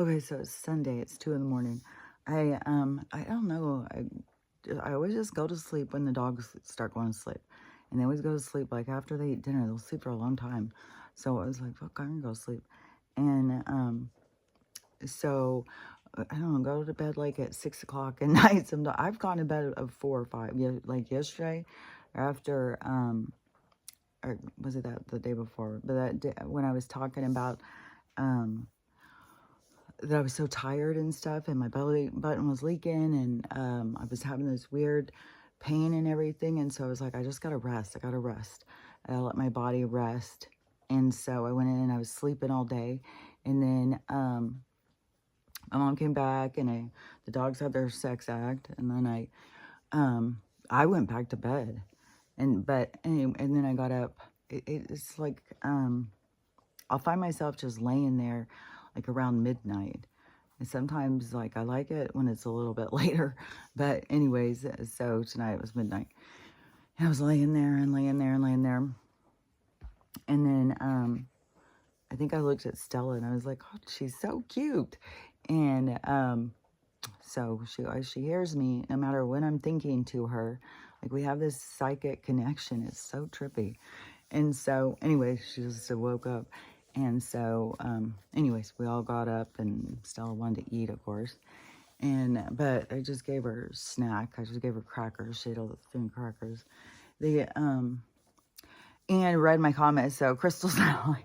Okay, so it's Sunday. It's 2 in the morning. I don't know. I always just go to sleep when the dogs start going to sleep, and they always go to sleep like after they eat dinner. They'll sleep for a long time. So I was like, fuck, I'm gonna go to sleep. And so I don't know, go to bed like at 6 o'clock at night. Sometimes I've gone to bed at 4 or 5. Yeah, like yesterday, after or was it that the day before? But that day, when I was talking about um that I was so tired and stuff, and my belly button was leaking, and I was having this weird pain and everything, and so I was like, I just gotta rest. I gotta rest. I let my body rest, and so I went in and I was sleeping all day, and then my mom came back, and the dogs had their sex act, and then I went back to bed, but anyway, and then I got up. It's like I'll find myself just laying there like around midnight. And sometimes like I like it when it's a little bit later. But anyways, so tonight it was midnight. And I was laying there and laying there and laying there. And then I think I looked at Stella and I was like, oh, she's so cute. And so she hears me no matter when I'm thinking to her. Like we have this psychic connection. It's so trippy. And so, anyway, she just woke up. And so, anyways, we all got up and Stella wanted to eat, of course. But I just gave her snack. I just gave her crackers. She ate all the thin crackers. And read my comments. So Crystal's now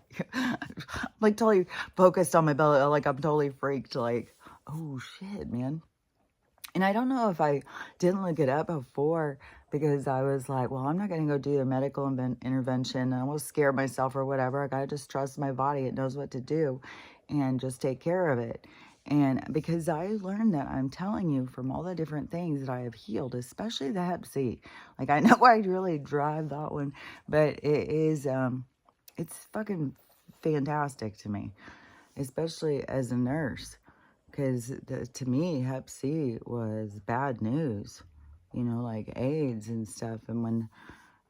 like totally focused on my belly. Like I'm totally freaked. Like, oh shit, man. And I don't know if I didn't look it up before because I was like, well, I'm not going to go do a medical intervention. I won't scare myself or whatever. I got to just trust my body. It knows what to do and just take care of it. And because I learned that I'm telling you from all the different things that I have healed, especially the Hep C. Like I know I really drive that one, but it's fucking fantastic to me, especially as a nurse. Because to me, Hep C was bad news, like AIDS and stuff. And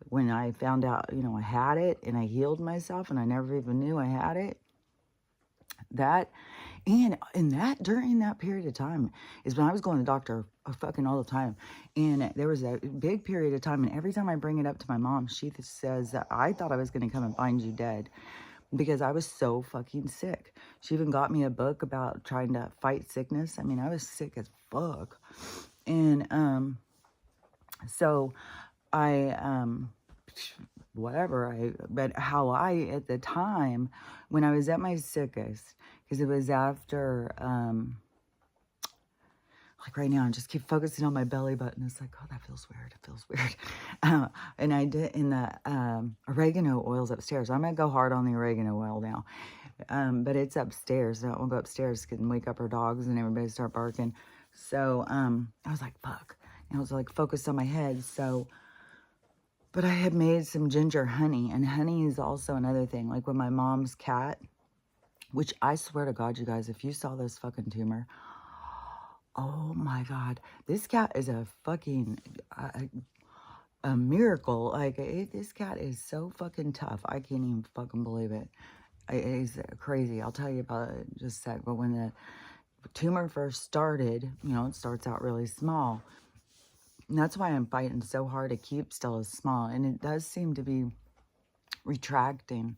when I found out, I had it and I healed myself and I never even knew I had it, that, and that during that period of time is when I was going to the doctor fucking all the time. And there was a big period of time, and every time I bring it up to my mom, she says that I thought I was going to come and find you dead because I was so fucking sick. She even got me a book about trying to fight sickness. I mean, I was sick as fuck. And so I but how I at the time when I was at my sickest, because it was after like right now, I just keep focusing on my belly button. It's like, oh, that feels weird. It feels weird. And I did in the oregano oils upstairs. I'm going to go hard on the oregano oil now. But it's upstairs. So I won't go upstairs and wake up our dogs and everybody start barking. So I was like, fuck. And I was like focused on my head. So, but I had made some ginger honey. And honey is also another thing. Like when my mom's cat, which I swear to God, you guys, if you saw this fucking tumor, oh my God, this cat is a fucking a miracle. Like this cat is so fucking tough. I can't even fucking believe it. It's crazy. I'll tell you about it in just a sec. But when the tumor first started, it starts out really small. And that's why I'm fighting so hard to keep Stella small. And it does seem to be retracting.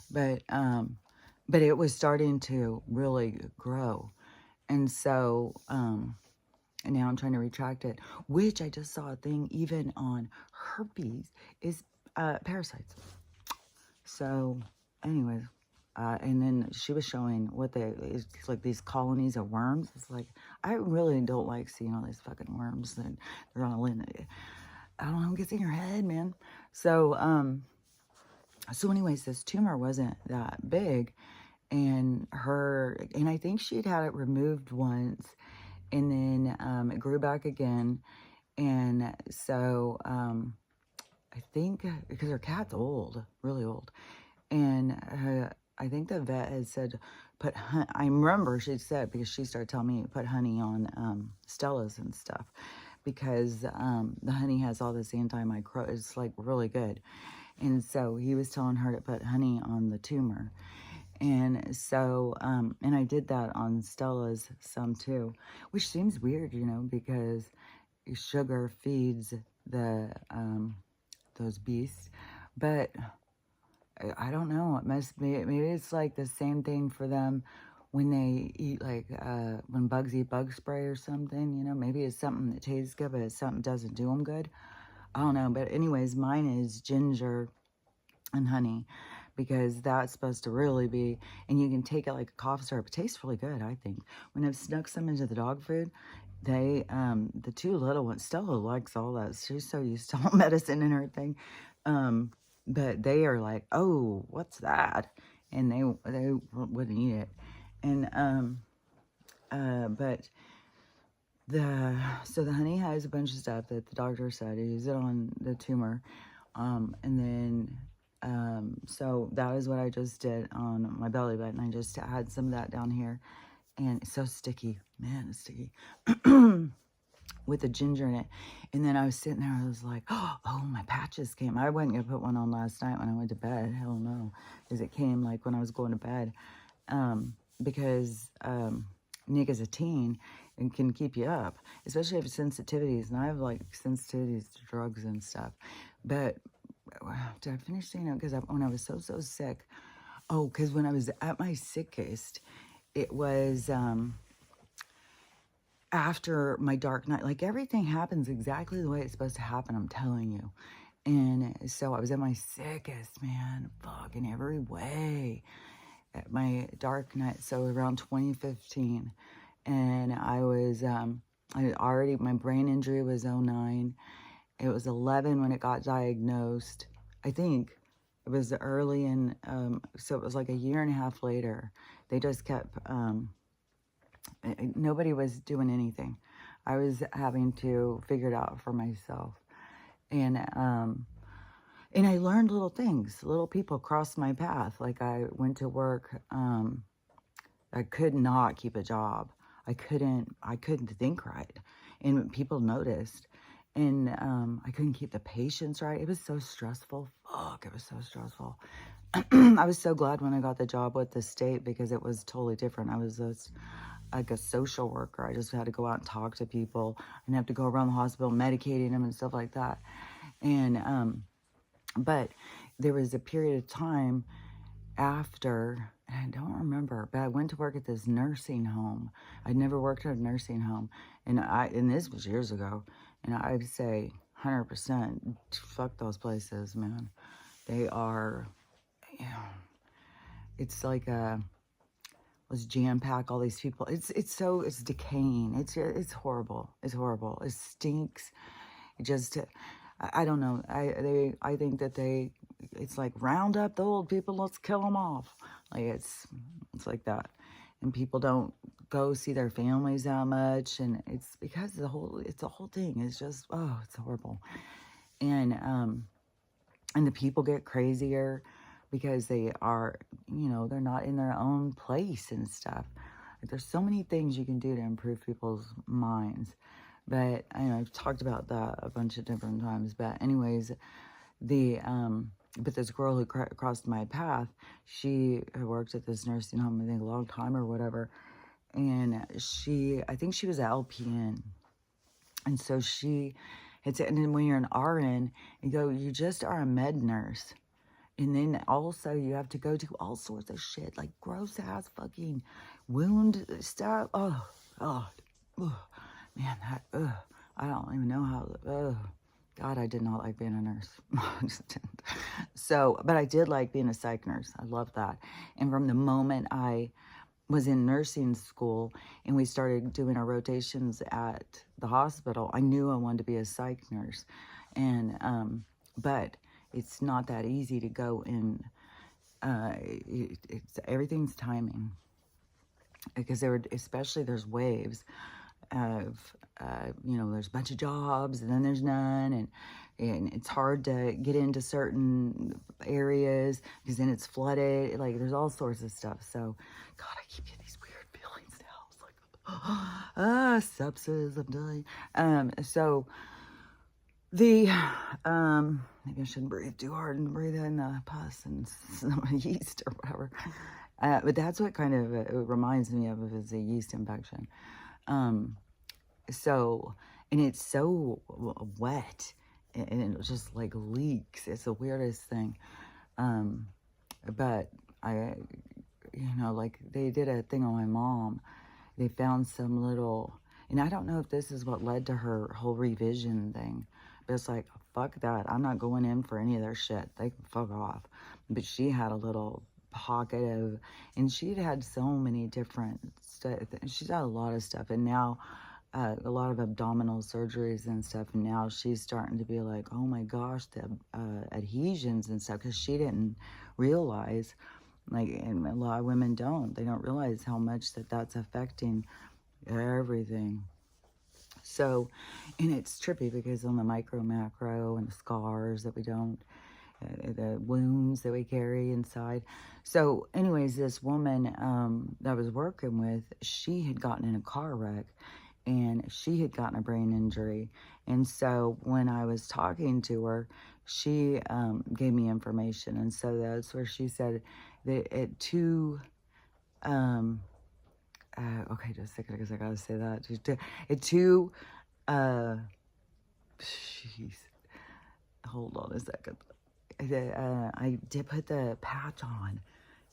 But it was starting to really grow. And so, and now I'm trying to retract it, which I just saw a thing even on herpes is parasites. So, anyways, and then she was showing it's like these colonies of worms. It's like, I really don't like seeing all these fucking worms that they're on a limb. I don't know, it gets in your head, man. So, anyways, this tumor wasn't that big. And I think she'd had it removed once, and then it grew back again. And so I think because her cat's old, really old, and I think the vet had said I remember she said, because she started telling me, put honey on Stella's and stuff, because the honey has all this antimicrobial, it's like really good. And so he was telling her to put honey on the tumor. And so, and I did that on Stella's some too, which seems weird, you know, because sugar feeds the, those beasts. But I don't know. It must be, maybe it's like the same thing for them when they eat, like, when bugs eat bug spray or something, you know, maybe it's something that tastes good, but it's something that doesn't do them good. I don't know. But anyways, mine is ginger and honey, because that's supposed to really be, and you can take it like a cough syrup. It tastes really good, I think. When I've snuck some into the dog food, they, the two little ones, Stella likes all that. She's so used to all medicine and everything. But they are like, oh, what's that? And they wouldn't eat it. And, but so the honey has a bunch of stuff that the doctor said to use it on the tumor. And then, so that is what I just did on my belly button. I just had some of that down here, and it's so sticky, man, it's sticky, with the ginger in it. And then I was sitting there, I was like, oh, my patches came. I wasn't gonna put one on last night when I went to bed, hell no, because it came like when I was going to bed, because, Nick is a teen and can keep you up, especially if sensitivities, and I have like sensitivities to drugs and stuff. But did I finish saying it? Because when I was so sick, oh, because when I was at my sickest, it was after my dark night. Like, everything happens exactly the way it's supposed to happen, I'm telling you. And so I was at my sickest, man, fuck, in every way, at my dark night. So around 2015, and I was, my brain injury was 09. It was 11 when it got diagnosed. I think it was early in, so it was like a year and a half later. They just kept, nobody was doing anything. I was having to figure it out for myself. And I learned little things. Little people crossed my path. Like, I went to work, I could not keep a job. I couldn't think right. And people noticed. And I couldn't keep the patients right. It was so stressful. Fuck, it was so stressful. I was so glad when I got the job with the state, because it was totally different. I was like a social worker. I just had to go out and talk to people and have to go around the hospital medicating them and stuff like that. And but there was a period of time after, and I don't remember, but I went to work at this nursing home. I'd never worked at a nursing home, and this was years ago, and I'd say 100%, fuck those places, man. They are, you know, it's like let's jam pack all these people. It's decaying. It's horrible. It's horrible. It stinks. It just, I don't know. I think that it's like, round up the old people, let's kill them off. Like, it's like that. And people don't go see their families that much, and it's because the whole thing is just, oh, it's horrible. And the people get crazier because they are, you know, they're not in their own place and stuff. Like, there's so many things you can do to improve people's minds. But I've talked about that a bunch of different times. But anyways, but this girl who crossed my path, she had worked at this nursing home, I think, a long time or whatever. And I think she was an LPN. And so she had said, and then when you're an RN, you just are a med nurse. And then also you have to go do all sorts of shit, like gross ass fucking wound stuff. Oh, man, I don't even know how, God, I did not like being a nurse. I just didn't. So, but I did like being a psych nurse. I loved that. And from the moment I was in nursing school and we started doing our rotations at the hospital, I knew I wanted to be a psych nurse. And, but it's not that easy to go in, everything's timing. Because especially there's waves of, there's a bunch of jobs and then there's none, and it's hard to get into certain areas because then it's flooded. Like, there's all sorts of stuff. So, God, I keep getting these weird feelings now. It's like, sepsis, I'm dying. So maybe I shouldn't breathe too hard and breathe in the pus and some yeast or whatever. But that's what kind of it reminds me of is a yeast infection. Um, so, and it's so wet and it just like leaks. It's the weirdest thing. Um, but I, like they did a thing on my mom. They found some little, and I don't know if this is what led to her whole revision thing, but it's like, fuck that. I'm not going in for any of their shit. They can fuck off. But she had a little pocket of, and she'd had so many different stuff. She's had a lot of stuff, and now a lot of abdominal surgeries and stuff. And now she's starting to be like, oh my gosh, the adhesions and stuff, because she didn't realize, like, and a lot of women don't. They don't realize how much that's affecting everything. So, and it's trippy because on the micro, macro, and the scars that we don't, the wounds that we carry inside. So, anyways, this woman that I was working with, she had gotten in a car wreck and she had gotten a brain injury. And so when I was talking to her, she gave me information. And so that's where she said that at okay, just a second, because I gotta say that. At jeez, hold on a second. I did put the patch on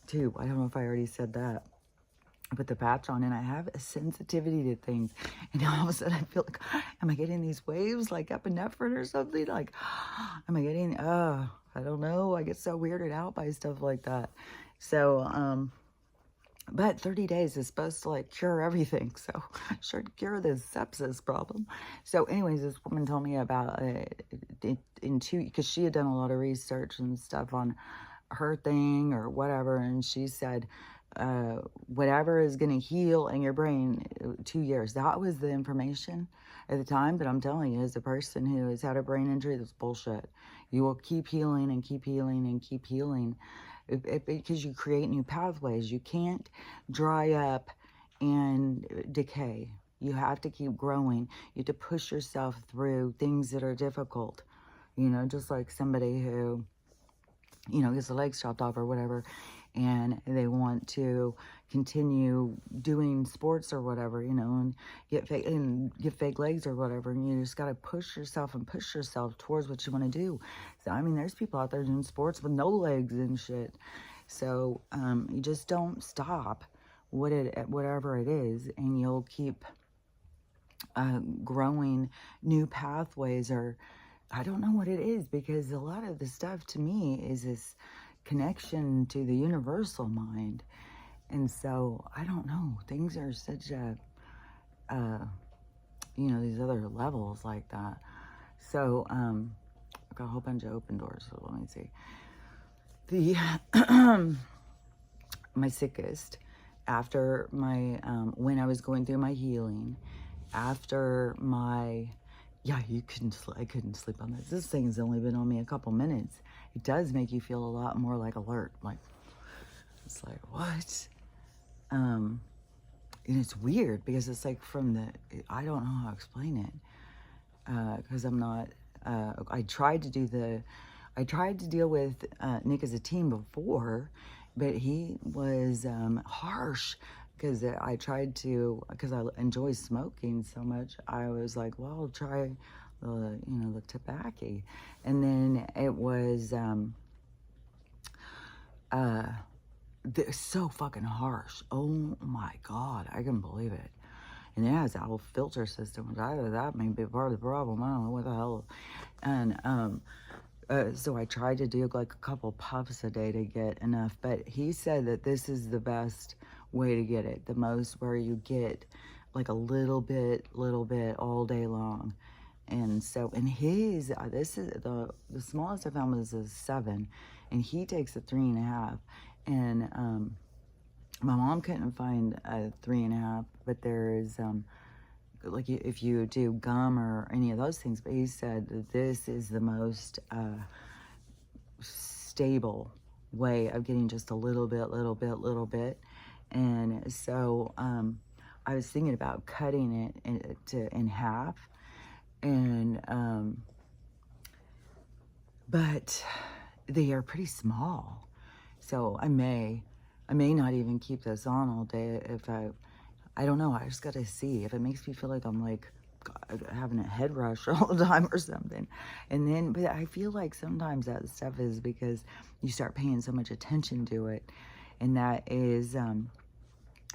too. I don't know if I already said that. I put the patch on and I have a sensitivity to things. And all of a sudden I feel like, am I getting these waves like epinephrine or something? Like, am I getting, I don't know. I get so weirded out by stuff like that. So, but 30 days is supposed to like cure everything. So should cure this sepsis problem. So anyways, this woman told me about because she had done a lot of research and stuff on her thing or whatever. And she said, whatever is going to heal in your brain, 2 years. That was the information at the time. But I'm telling you, as a person who has had a brain injury, that's bullshit. You will keep healing and keep healing and keep healing. Because you create new pathways. You can't dry up and decay. You have to keep growing. You have to push yourself through things that are difficult. Just like somebody who, gets their legs chopped off or whatever, and they want to continue doing sports or whatever, and get fake legs or whatever, and you just got to push yourself towards what you want to do. So, I mean, there's people out there doing sports with no legs and shit. So, you just don't stop whatever it is, and you'll keep growing new pathways, or I don't know what it is, because a lot of the stuff to me is this connection to the universal mind. And so I don't know, things are such a these other levels like that. So I've got a whole bunch of open doors, so let me see. The my sickest, after my when I was going through my healing, after my I couldn't sleep on this. This thing's only been on me a couple minutes. It does make you feel a lot more like alert. Like, it's like, what? And it's weird because it's like I don't know how to explain it. Because I'm not, I tried to deal with Nick as a team before, but he was harsh. Because because I enjoy smoking so much, I was like, well, I'll try the tobacco. And then it was so fucking harsh. Oh my God, I can believe it. And it has a whole filter system, which that may be part of the problem. I don't know what the hell. And so I tried to do like a couple puffs a day to get enough, but he said that this is the best way to get it, the most, where you get like a little bit all day long. And so, and this is the smallest I found was a 7, and he takes a 3.5. And my mom couldn't find a 3.5, but there is like if you do gum or any of those things. But he said that this is the most stable way of getting just a little bit. And so I was thinking about cutting it in half, and but they are pretty small, so I may I may not even keep this on all day if I don't know. I just got to see if it makes me feel like I'm like having a head rush all the time or something. And then, but I feel like sometimes that stuff is because you start paying so much attention to it. And that is, you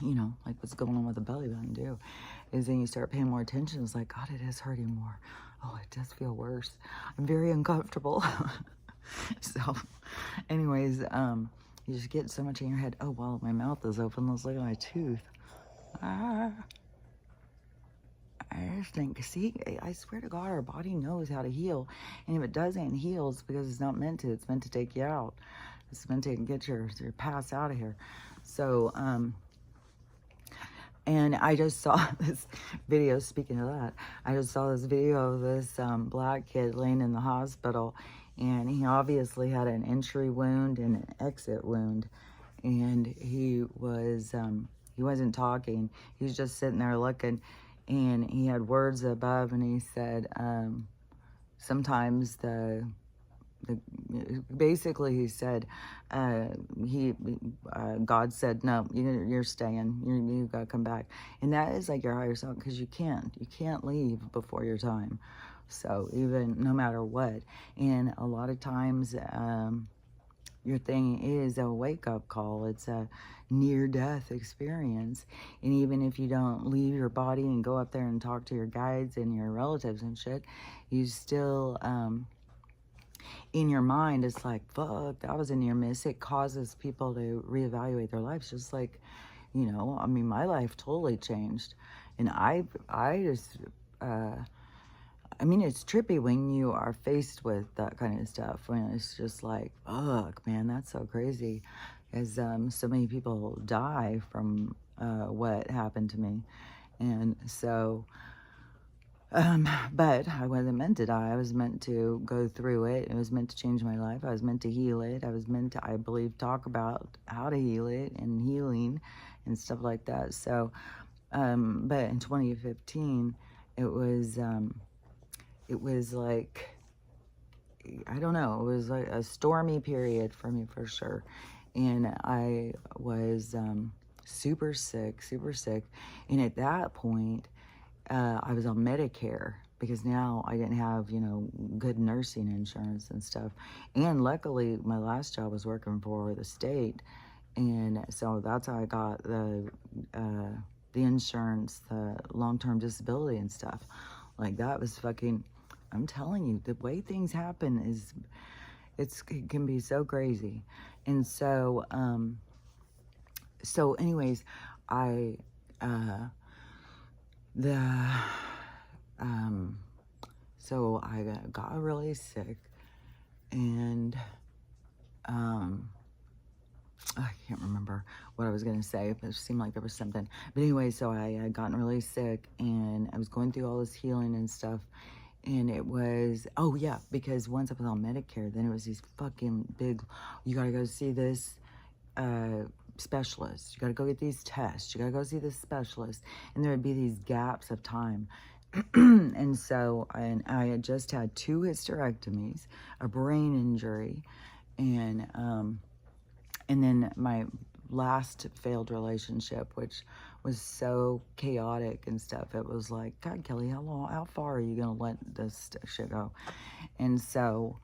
know, like what's going on with the belly button too, is then you start paying more attention. It's like, God, it is hurting more. Oh, it does feel worse. I'm very uncomfortable. So anyways, you just get so much in your head. Oh, well, my mouth is open. Let's look at my tooth. I just think, see, I swear to God, our body knows how to heal. And if it doesn't heal, it's because it's not meant to. It's meant to take you out. It's meant to get your pass out of here. So, and I just saw this video, speaking of that, I just saw this video of this black kid laying in the hospital, and he obviously had an entry wound and an exit wound, and he wasn't talking. He was just sitting there looking, and he had words above, and he said, sometimes basically he said, God said, no, you're staying, you gotta come back. And that is like your higher self, because you can't leave before your time. So even no matter what. And a lot of times, your thing is a wake-up call. It's a near-death experience. And even if you don't leave your body and go up there and talk to your guides and your relatives and shit, you still, in your mind, it's like, fuck, that was a near miss. It causes people to reevaluate their lives. Just like, you know, I mean, my life totally changed. And I just, I mean, it's trippy when you are faced with that kind of stuff, when it's just like, fuck, man, that's so crazy. As so many people die from what happened to me. And so, but I wasn't meant to die. I was meant to go through it. It was meant to change my life. I was meant to heal it. I was meant to, I believe, talk about how to heal it and healing and stuff like that. So, but in 2015, it was like, I don't know, it was like a stormy period for me for sure. And I was super sick. And at that point, I was on Medicare because now I didn't have, you know, good nursing insurance and stuff. And luckily, my last job was working for the state. And so that's how I got the insurance, the long-term disability and stuff. Like, that was fucking, I'm telling you, the way things happen is, it can be so crazy. And so, so anyways, so I got really sick, and, I can't remember what I was going to say, but it seemed like there was something. But anyway, so I had gotten really sick, and I was going through all this healing and stuff. And it was, oh yeah, because once I was on Medicare, then it was these fucking big, you gotta go see this specialist. You gotta go get these tests. You gotta go see this specialist. And there would be these gaps of time. And so I had just had 2 hysterectomies, a brain injury, and then my last failed relationship, which was so chaotic and stuff. It was like, God, Kelly, how far are you gonna let this shit go? And so,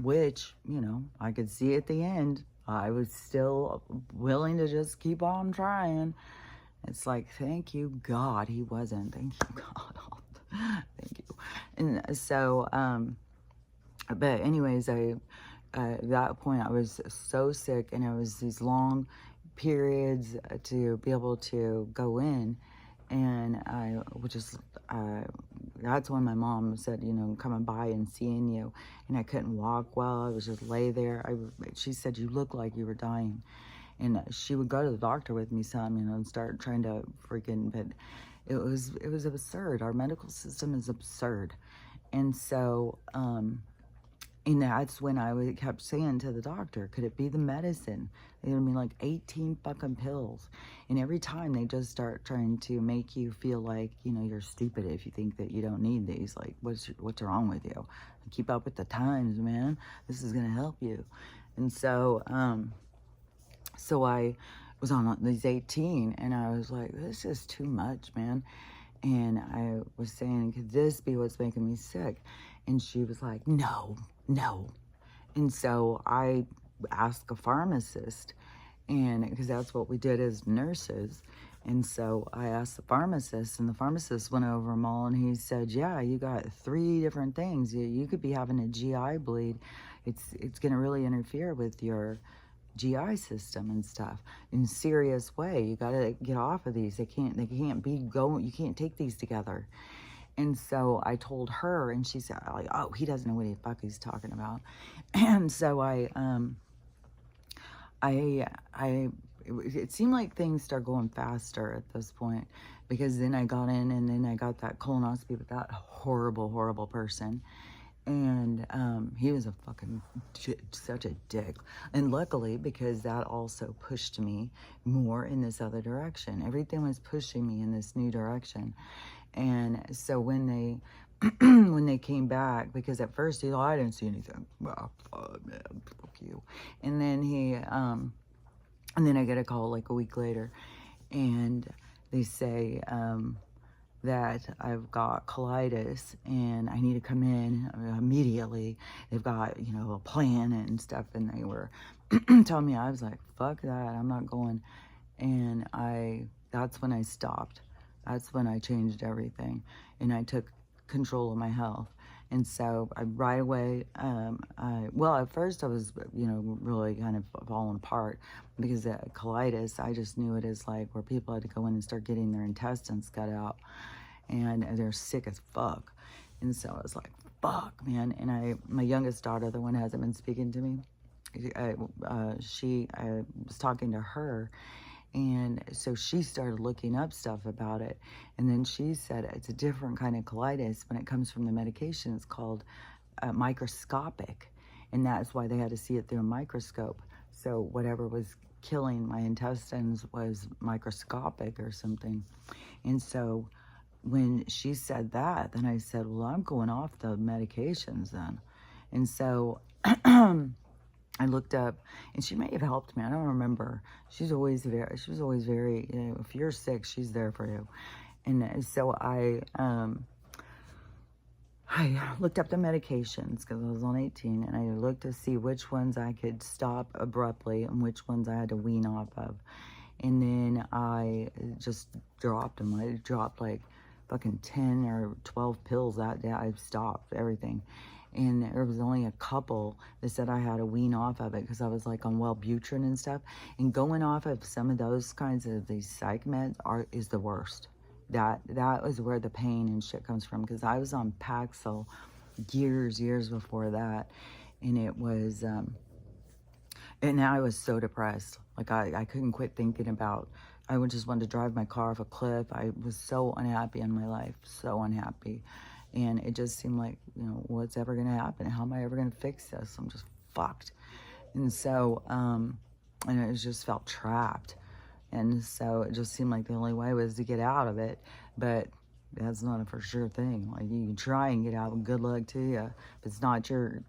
which, you know, I could see at the end, I was still willing to just keep on trying. It's like, thank you, God, he wasn't. Thank you, God. Thank you. And so, but anyways, at that point, I was so sick, and it was these long periods to be able to go in, and I would just, that's when my mom said, you know, coming by and seeing you, and I couldn't walk well. I was just lay there. She said, you look like you were dying, and she would go to the doctor with me some, you know, and start trying to freaking, but it was absurd. Our medical system is absurd. And so, and that's when I kept saying to the doctor, could it be the medicine? They would mean like 18 fucking pills. And every time they just start trying to make you feel like, you know, you're stupid if you think that you don't need these. Like, what's wrong with you? Keep up with the times, man. This is going to help you. And so, So I was on these 18, and I was like, this is too much, man. And I was saying, could this be what's making me sick? And she was like, no, no. And so I asked a pharmacist, and because that's what we did as nurses. And so I asked the pharmacist, and the pharmacist went over them all, and he said, yeah, you got 3 different things. You could be having a GI bleed. It's going to really interfere with your GI system and stuff in a serious way. You got to get off of these. They can't be going, you can't take these together. And so I told her, and she said, like, oh, he doesn't know what the fuck he's talking about. And so it seemed like things started going faster at this point, because then I got in, and then I got that colonoscopy with that horrible, horrible person. And he was a fucking such a dick. And luckily, because that also pushed me more in this other direction. Everything was pushing me in this new direction. And so when they when they came back, because at first he thought, I didn't see anything. Well, man, fuck you. And then and then I get a call like a week later, and they say that I've got colitis and I need to come in immediately. They've got, a plan and stuff, and they were telling me. I was like, fuck that, I'm not going. And that's when I stopped. That's when I changed everything, and I took control of my health. And so I right away, at first I was, really kind of falling apart, because colitis, I just knew it as like where people had to go in and start getting their intestines cut out, and they're sick as fuck. And so I was like, fuck, man. And my youngest daughter, the one who hasn't been speaking to me, I was talking to her, and so she started looking up stuff about it. And then she said it's a different kind of colitis. When it comes from the medication, it's called microscopic. And that's why they had to see it through a microscope. So whatever was killing my intestines was microscopic or something. And so when she said that, then I said, well, I'm going off the medications then. And so I looked up, and she may have helped me. I don't remember. She was always very, if you're sick, she's there for you. And so I looked up the medications, because I was on 18, and I looked to see which ones I could stop abruptly and which ones I had to wean off of. And then I just dropped them. I dropped like fucking 10 or 12 pills that day. I stopped everything. And there was only a couple that said I had to wean off of it, because I was like on Wellbutrin and stuff. And going off of some of those kinds of these psych meds is the worst. That was where the pain and shit comes from, because I was on Paxil years before that, and it was and I was so depressed. Like I couldn't quit thinking about. I would just want to drive my car off a cliff. I was so unhappy in my life, so unhappy. And it just seemed like, what's ever going to happen? How am I ever going to fix this? I'm just fucked. And so, and it just felt trapped. And so it just seemed like the only way was to get out of it. But that's not a for sure thing. Like, you can try and get out, and good luck to you. If it's not your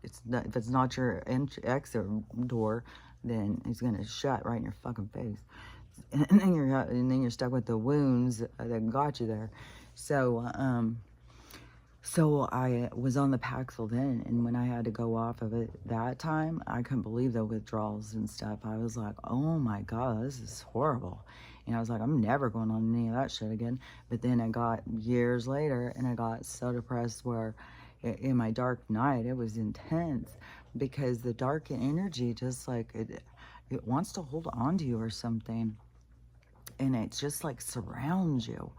exit door, then it's going to shut right in your fucking face. And then you're stuck with the wounds that got you there. So I was on the Paxil then, and when I had to go off of it that time, I couldn't believe the withdrawals and stuff. I was like, oh my God, this is horrible. And I was like, I'm never going on any of that shit again. But then I got years later, and I got so depressed where in my dark night, it was intense, because the dark energy just like, it wants to hold on to you or something. And it's just like surrounds you,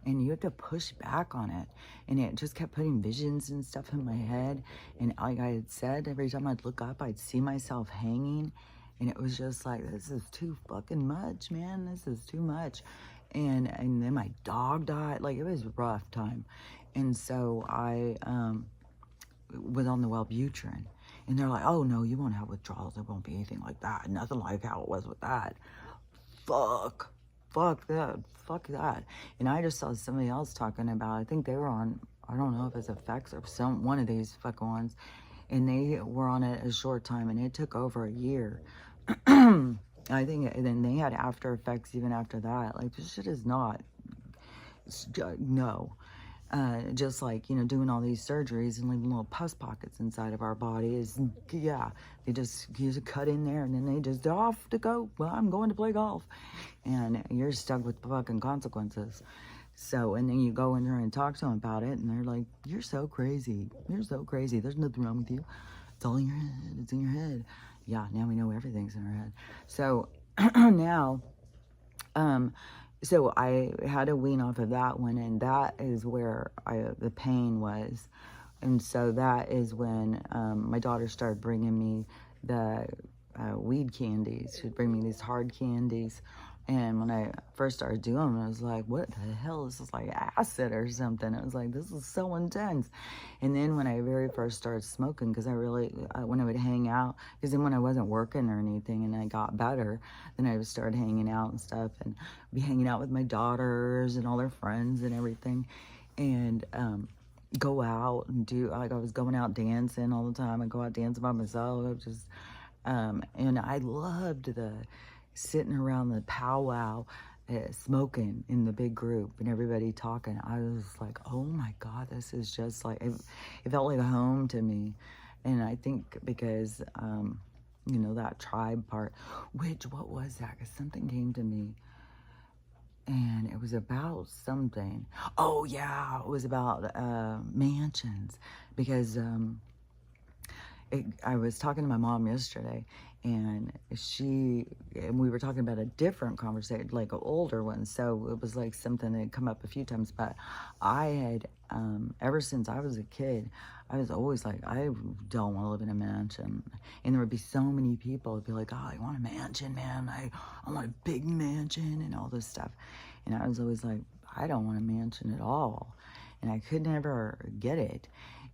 and you have to push back on it. And it just kept putting visions and stuff in my head. And like I had said, every time I'd look up, I'd see myself hanging. And it was just like, this is too fucking much, man. This is too much. And then my dog died. Like, it was a rough time. And so I was on the Wellbutrin. And they're like, oh, no, you won't have withdrawals. There won't be anything like that. Nothing like how it was with that. Fuck that. And I just saw somebody else talking about, I think they were on, I don't know if it's Effects or one of these fucking ones, and they were on it a short time, and it took over a year. I think, and then they had after effects even after that. Like, this shit is not, no. Just like, doing all these surgeries and leaving little pus pockets inside of our body is, yeah, they just cut in there and then they just off to go. Well, I'm going to play golf. And you're stuck with fucking consequences. So, and then you go in there and talk to them about it, and they're like, you're so crazy. You're so crazy. There's nothing wrong with you. It's all in your head. It's in your head. Yeah, now we know everything's in our head. So, now, so I had to wean off of that one, and that is where the pain was. And so that is when my daughter started bringing me the weed candies. She'd bring me these hard candies. And when I first started doing them, I was like, what the hell? This is like acid or something. I was like, this is so intense. And then when I very first started smoking, because when I would hang out, because then when I wasn't working or anything and I got better, then I would start hanging out and stuff and be hanging out with my daughters and all their friends and everything. And, go out and do, like I was going out dancing all the time. I go out dancing by myself. Just, and I loved the sitting around the powwow, smoking in the big group and everybody talking. I was like, oh my God, this is just like, it felt like a home to me. And I think because, that tribe part, what was that? Because something came to me. And it was about something. Oh, yeah, it was about mansions. Because I was talking to my mom yesterday, and we were talking about a different conversation, like an older one. So it was like something that had come up a few times. But I had, ever since I was a kid, I was always like, I don't want to live in a mansion. And there would be so many people would be like, oh, I want a mansion, man. I want a big mansion and all this stuff. And I was always like, I don't want a mansion at all. And I could never get it.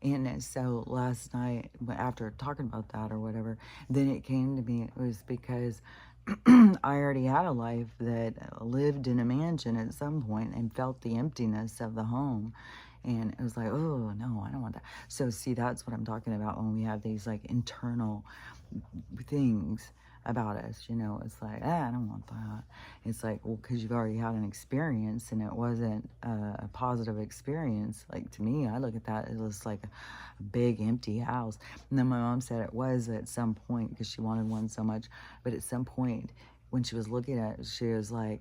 And so last night, after talking about that or whatever, then it came to me, it was because I already had a life that lived in a mansion at some point and felt the emptiness of the home. And it was like, oh, no, I don't want that. So see, that's what I'm talking about when we have these like internal things about us, it's like, I don't want that. It's like, well, because you've already had an experience and it wasn't a positive experience. Like, to me, I look at that as like a big empty house. And then my mom said it was at some point, because she wanted one so much, but at some point when she was looking at it, she was like,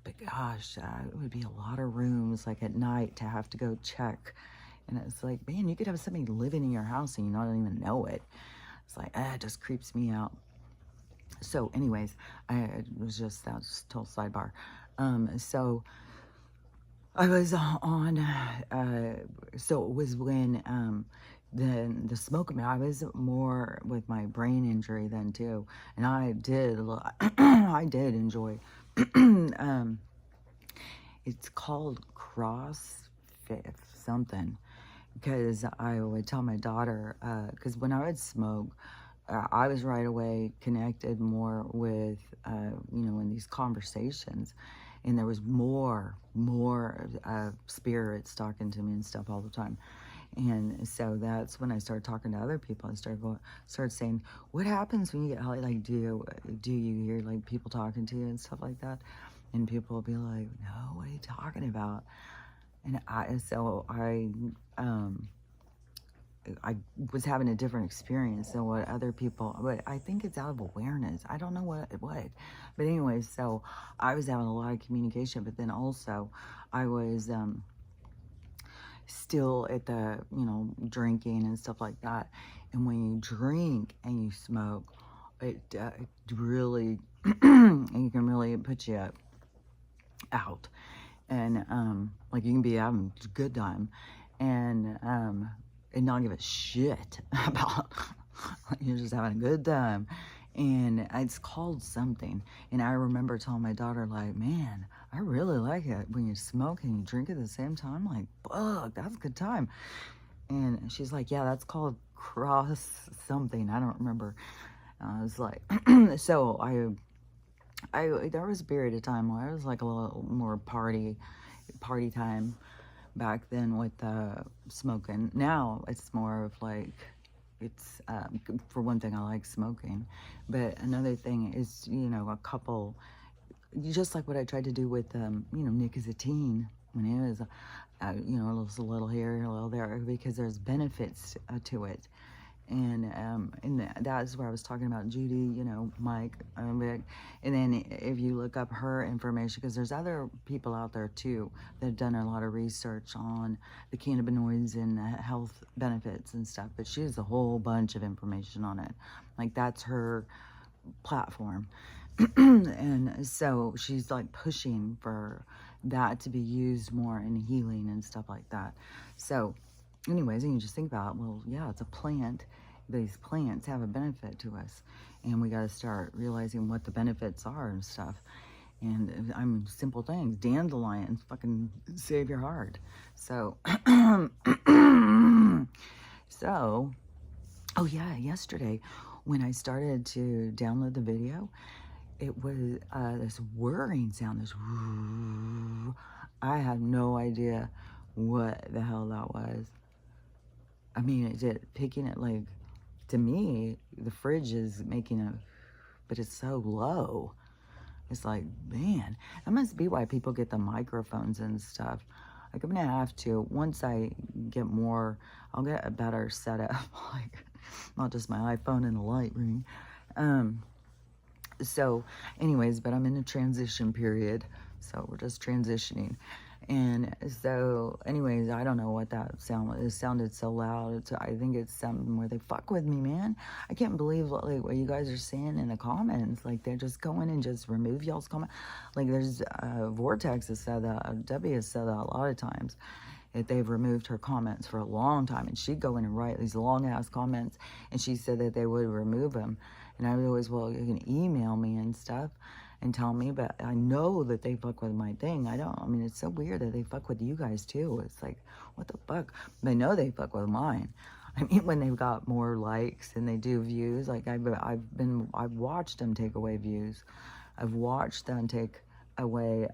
but gosh, it would be a lot of rooms like at night to have to go check. And it's like, man, you could have somebody living in your house and you don't even know it. It's like, it just creeps me out. So anyways, that's a total sidebar. So I was on, so it was when, the smoking, I was more with my brain injury then too. And I did I did enjoy, it's called CrossFit something, because I would tell my daughter, because when I would smoke, I was right away connected more with, in these conversations. And there was more spirits talking to me and stuff all the time. And so that's when I started talking to other people. I started saying, what happens when you get high? Like, do you hear like people talking to you and stuff like that? And people will be like, no, what are you talking about? And I was having a different experience than what other people, but I think it's out of awareness. I don't know what. But anyway, so I was having a lot of communication, but then also I was still at the, drinking and stuff like that. And when you drink and you smoke, it really, it can really put you out. And like you can be having a good time and not give a shit about you're just having a good time. And it's called something. And I remember telling my daughter, like, man, I really like it when you smoke and you drink at the same time. Like, fuck, that's a good time. And she's like, yeah, that's called cross something. I don't remember. I was like, so there was a period of time where I was like a little more party time back then with smoking. Now it's more of like it's, for one thing, I like smoking. But another thing is, a couple, just like what I tried to do with, nicotine when he was, a little here, a little there, because there's benefits to it. And that's where I was talking about Judy, Mike, Vic. And then if you look up her information, because there's other people out there too that have done a lot of research on the cannabinoids and health benefits and stuff, but she has a whole bunch of information on it. Like, that's her platform. And so she's like pushing for that to be used more in healing and stuff like that. So anyways, and you just think about, well, yeah, it's a plant. These plants have a benefit to us, and we got to start realizing what the benefits are and stuff. And simple things. Dandelions fucking save your heart. So, so, oh yeah, yesterday when I started to download the video, it was this whirring sound, this whoo. I had no idea what the hell that was. I mean, is it picking it like, to me, the fridge is making a, but it's so low. It's like, man, that must be why people get the microphones and stuff. Like, I'm gonna have to, once I get more, I'll get a better setup, like, not just my iPhone and a light ring. So anyways, but I'm in a transition period, so we're just transitioning. And so anyways, I don't know what that it sounded so loud. I think it's something where they fuck with me, man. I can't believe what you guys are saying in the comments. Like, they're just going and just remove y'all's comment. Like, there's Vortex has said that, Debbie has said that a lot of times, that they've removed her comments for a long time, and she'd go in and write these long ass comments, and she said that they would remove them. And I would always, well, you can email me and stuff and tell me, but I know that they fuck with my thing. I mean, it's so weird that they fuck with you guys too. It's like, what the fuck? They know they fuck with mine. I mean, when they've got more likes and they do views, like I've watched them take away views. I've watched them take away,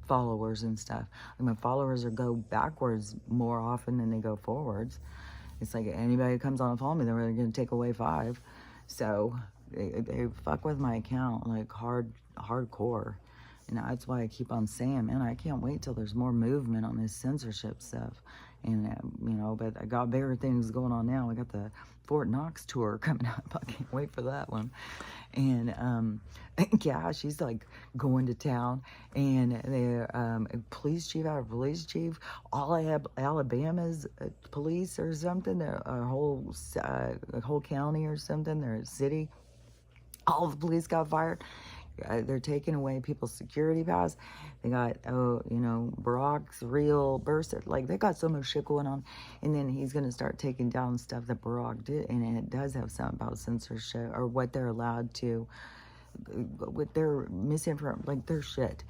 followers and stuff. Like, my followers go backwards more often than they go forwards. It's like, anybody who comes on and follow me, they're really going to take away 5. So they fuck with my account like hardcore. And that's why I keep on saying, man, I can't wait till there's more movement on this censorship stuff. And, but I got bigger things going on now. I got the Fort Knox tour coming up. I can't wait for that one. And, yeah, she's like going to town, and the police chief, all I have, Alabama's police or something, a whole county or something, their city, all the police got fired. They're taking away people's security pass. They got, Barack's real birth. Like, they got so much shit going on. And then he's going to start taking down stuff that Barack did. And it does have something about censorship, or what they're allowed to, with their misinformation, like their shit.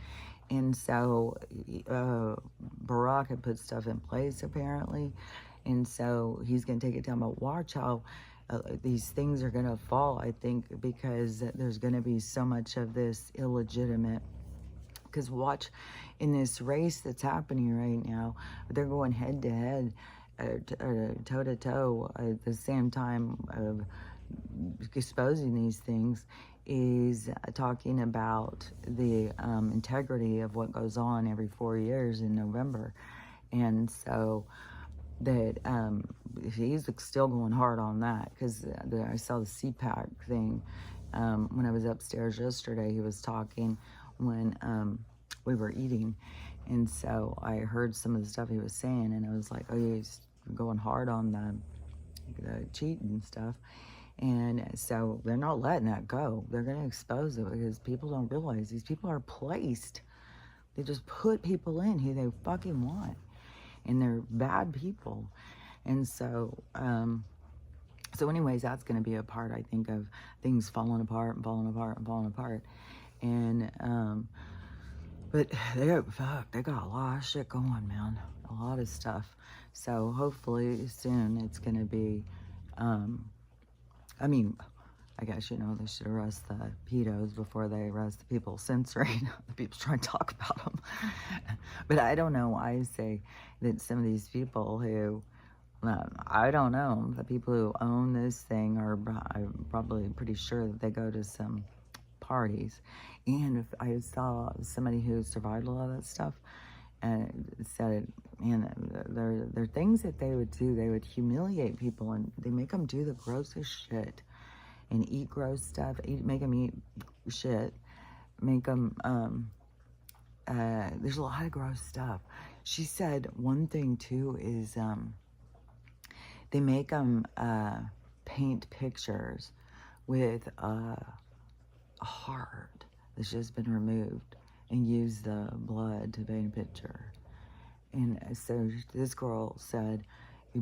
And so Barack had put stuff in place, apparently. And so he's going to take it down. But watch how these things are going to fall, I think, because there's going to be so much of this illegitimate. Because watch, in this race that's happening right now, they're going head to head, toe to toe, at the same time of exposing these things, is talking about the integrity of what goes on every 4 years in November. And so that he's still going hard on that, because I saw the CPAC thing when I was upstairs yesterday. He was talking when we were eating, and so I heard some of the stuff he was saying, and I was like, oh, he's going hard on the cheating stuff. And so they're not letting that go. They're going to expose it, because people don't realize these people are placed. They just put people in who they fucking want, and they're bad people. And so so anyways, that's going to be a part, I think, of things falling apart and falling apart and falling apart. And but they got a lot of shit going, man, a lot of stuff. So hopefully soon it's going to be I mean, I guess, they should arrest the pedos before they arrest the people censoring the people trying to talk about them. But I don't know why I say that some of these people who I don't know. The people who own this thing are I'm probably pretty sure that they go to some parties. And if I saw somebody who survived a lot of that stuff and said, man, there are things that they would do. They would humiliate people and they make them do the grossest shit and eat gross stuff, make them eat shit, make them, there's a lot of gross stuff. She said one thing too is, they make them paint pictures with a heart that's just been removed and use the blood to paint a picture. And so this girl said,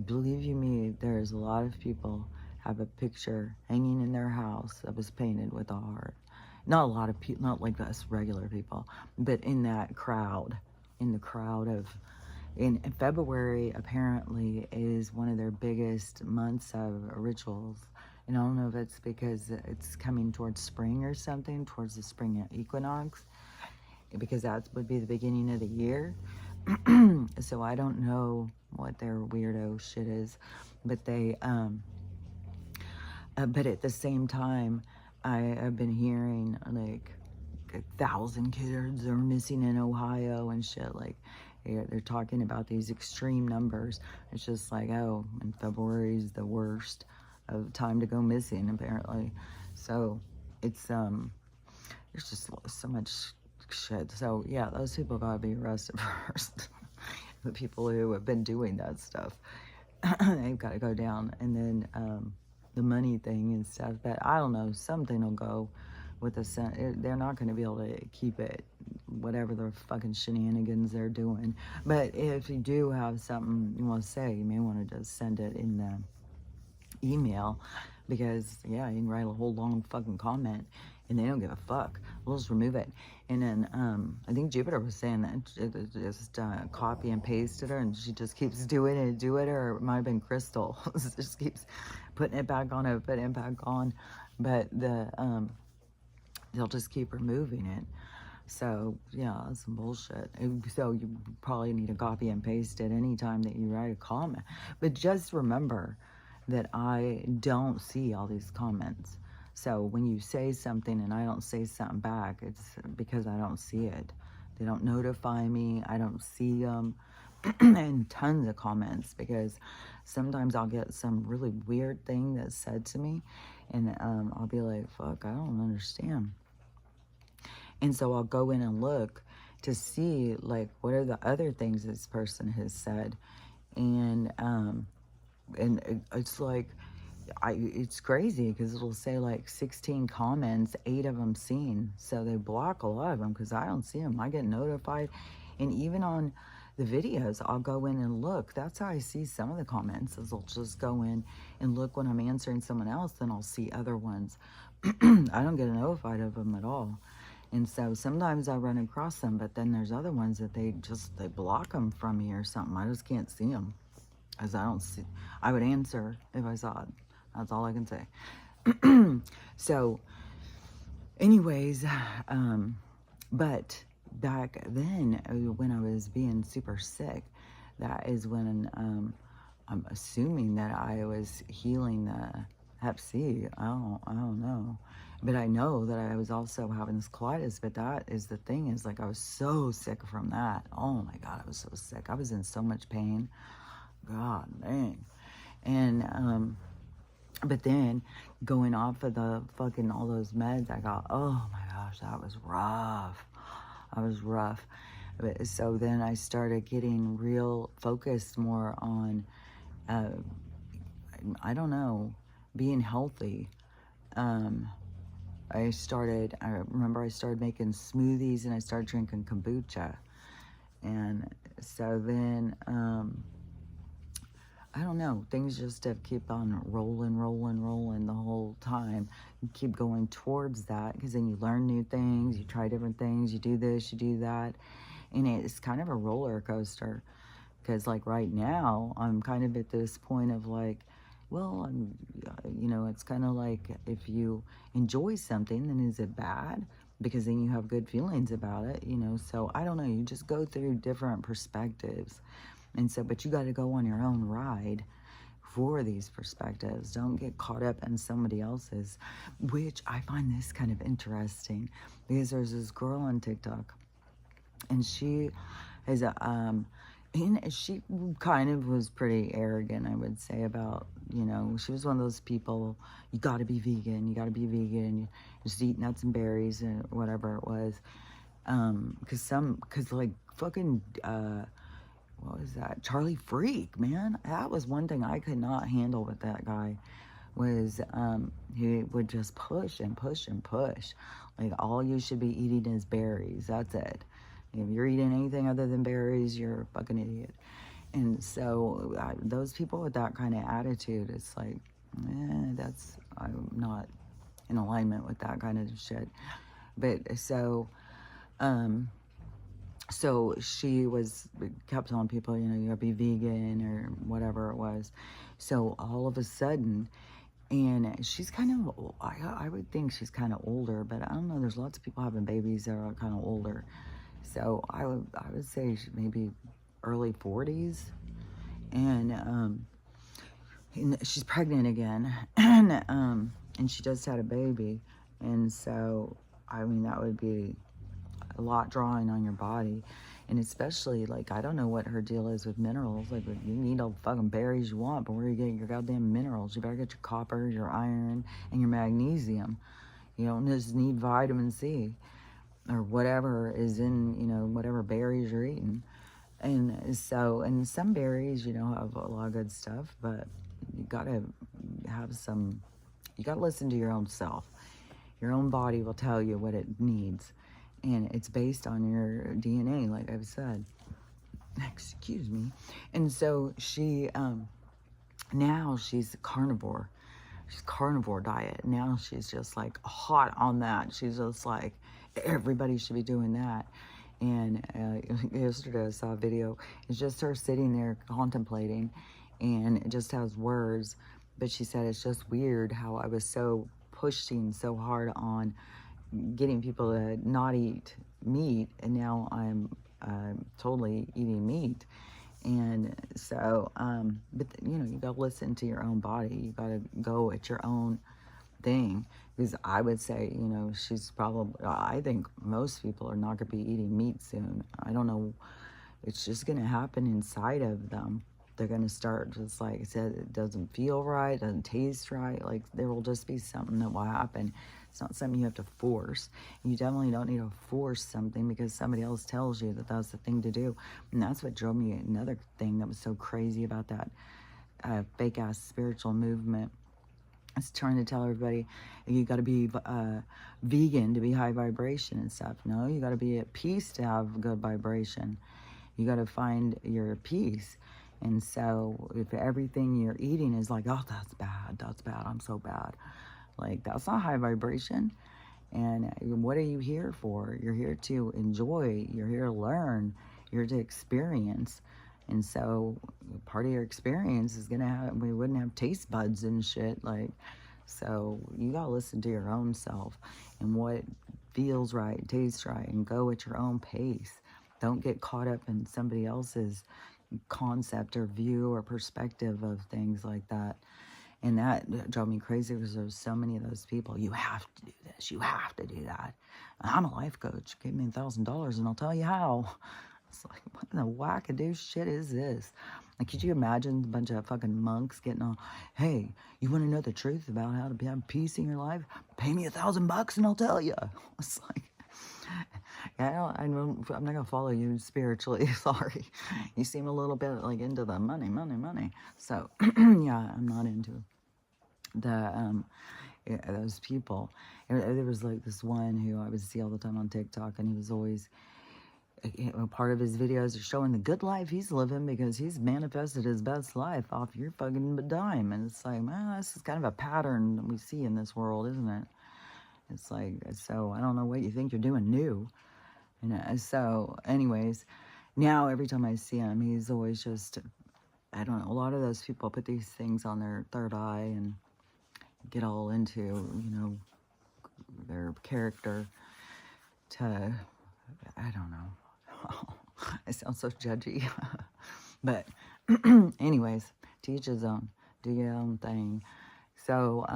believe you me, there's a lot of people have a picture hanging in their house that was painted with a heart. Not a lot of people, not like us regular people, but in that crowd, in the crowd of, in February apparently is one of their biggest months of rituals. And I don't know if it's because it's coming towards spring or something, towards the spring equinox, because that would be the beginning of the year. So I don't know what their weirdo shit is, but they, but at the same time, I've been hearing like 1,000 kids are missing in Ohio and shit. Like they're talking about these extreme numbers. It's just like, oh, and February is the worst of time to go missing apparently. So it's there's just so much shit. So yeah, those people gotta be arrested first. The people who have been doing that stuff, they've got to go down. And then the money thing and stuff, but I don't know, something will go with the they're not going to be able to keep it, whatever the fucking shenanigans they're doing. But if you do have something you want to say, you may want to just send it in the email, because yeah, you can write a whole long fucking comment and they don't give a fuck. We'll just remove it. And then I think Jupiter was saying that just copy and pasted her, and she just keeps doing it, or it might have been Crystal. Just keeps putting it back on, putting it back on. But they'll just keep removing it. So yeah, that's some bullshit. So you probably need to copy and paste it anytime that you write a comment. But just remember that I don't see all these comments. So when you say something and I don't say something back, it's because I don't see it. They don't notify me. I don't see them. And tons of comments, because sometimes I'll get some really weird thing that's said to me, and I'll be like, fuck, I don't understand. And so I'll go in and look to see, like, what are the other things this person has said. And it's like, it's crazy, because it'll say like 16 comments, 8 of them seen. So they block a lot of them because I don't see them. I get notified. And even on the videos, I'll go in and look. That's how I see some of the comments, is I'll just go in and look when I'm answering someone else, then I'll see other ones. I don't get notified of them at all. And so sometimes I run across them, but then there's other ones that they block them from me or something. I just can't see them, as I don't see. I would answer if I saw it. That's all I can say. So anyways, but back then, when I was being super sick, that is when I'm assuming that I was healing the Hep C. I don't know. But I know that I was also having this colitis. But that is the thing, is like I was so sick from that. Oh my God, I was so sick. I was in so much pain. God dang. And but then going off of the fucking all those meds I got, oh my gosh, that was rough. I was rough. But, so then I started getting real focused more on, I don't know, being healthy. I remember I started making smoothies and I started drinking kombucha. And so then, I don't know, things just have keep on rolling the whole time. You keep going towards that, because then you learn new things, you try different things, you do this, you do that. And it's kind of a roller coaster, because like right now, I'm kind of at this point of like, well, it's kind of like, if you enjoy something, then is it bad? Because then you have good feelings about it, so I don't know, you just go through different perspectives. And so, but you got to go on your own ride. for these perspectives. Don't get caught up in somebody else's, which I find this kind of interesting because there's this girl on TikTok, and she is and she kind of was pretty arrogant, I would say, about, she was one of those people, you gotta be vegan, you just eat nuts and berries and whatever it was. Cause like fucking, what was that? Charlie Freak, man. That was one thing I could not handle with that guy, was he would just push and push and push. Like, all you should be eating is berries. That's it. If you're eating anything other than berries, you're a fucking idiot. And so those people with that kind of attitude, it's like, I'm not in alignment with that kind of shit. But so she kept telling people, you gotta be vegan or whatever it was. So all of a sudden, and she's kind of, I would think she's kind of older, but I don't know, there's lots of people having babies that are kind of older. So I would say maybe early 40s. And she's pregnant again. And she just had a baby. And so, I mean, that would be a lot drawing on your body. And especially, like, I don't know what her deal is with minerals. Like, you can eat all the fucking berries you want, but where are you getting your goddamn minerals? You better get your copper, your iron, and your magnesium. You don't just need vitamin C or whatever is in, whatever berries you're eating. And so, and some berries, have a lot of good stuff, but you gotta you gotta listen to your own self. Your own body will tell you what it needs. And it's based on your DNA, like I've said. Excuse me. And so she, now she's carnivore. She's carnivore diet. Now she's just like hot on that. She's just like, everybody should be doing that. And yesterday I saw a video. It's just her sitting there contemplating, and it just has words. But she said it's just weird how I was so pushing so hard on getting people to not eat meat, and now I'm totally eating meat. And so, but you gotta listen to your own body. You gotta go at your own thing. Because I would say, she's probably, I think most people are not gonna be eating meat soon. I don't know. It's just gonna happen inside of them. They're gonna start, just like I said, it doesn't feel right, doesn't taste right. Like, there will just be something that will happen. It's not something you have to force. You definitely don't need to force something because somebody else tells you that that's the thing to do. And that's what drove me, another thing that was so crazy about that fake ass spiritual movement. It's trying to tell everybody you got to be vegan to be high vibration and stuff. No, you got to be at peace to have good vibration. You got to find your peace. And so if everything you're eating is like, oh, that's bad, I'm so bad. Like, that's not high vibration. And what are you here for? You're here to enjoy. You're here to learn. You're here to experience. And so part of your experience is going to have, we wouldn't have taste buds and shit. Like, so you got to listen to your own self and what feels right, tastes right, and go at your own pace. Don't get caught up in somebody else's concept or view or perspective of things like that. And that drove me crazy because there's so many of those people. You have to do this. You have to do that. I'm a life coach. Give me $1,000 and I'll tell you how. It's like, what the wackadoo shit is this? Like, could you imagine a bunch of fucking monks getting on, hey, you want to know the truth about how to have peace in your life? Pay me $1,000 and I'll tell you. It's like, yeah, I'm not going to follow you spiritually. Sorry. You seem a little bit like into the money. So, yeah, I'm not into those people. There was like this one who I would see all the time on TikTok, and he was always, part of his videos are showing the good life he's living because he's manifested his best life off your fucking dime. And it's like, man, this is kind of a pattern that we see in this world, isn't it? It's like, so I don't know what you think you're doing new. So anyways, now every time I see him, he's always just, I don't know, a lot of those people put these things on their third eye and get all into, their character to, I don't know. I sound so judgy. But anyways, to each his own. do your own thing. So,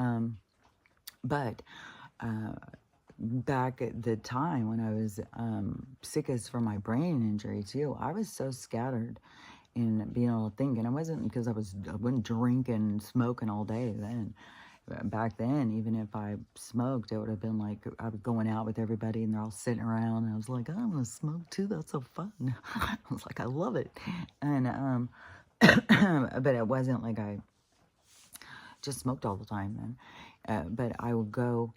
but back at the time when I was sickest from my brain injury too, I was so scattered in being able to think, and it wasn't because I wasn't drinking and smoking all day then. Back then, even if I smoked, it would have been like I was going out with everybody and they're all sitting around, and I was like, oh, I'm gonna smoke too. That's so fun. I was like, I love it, and but it wasn't like I just smoked all the time then. But I would go.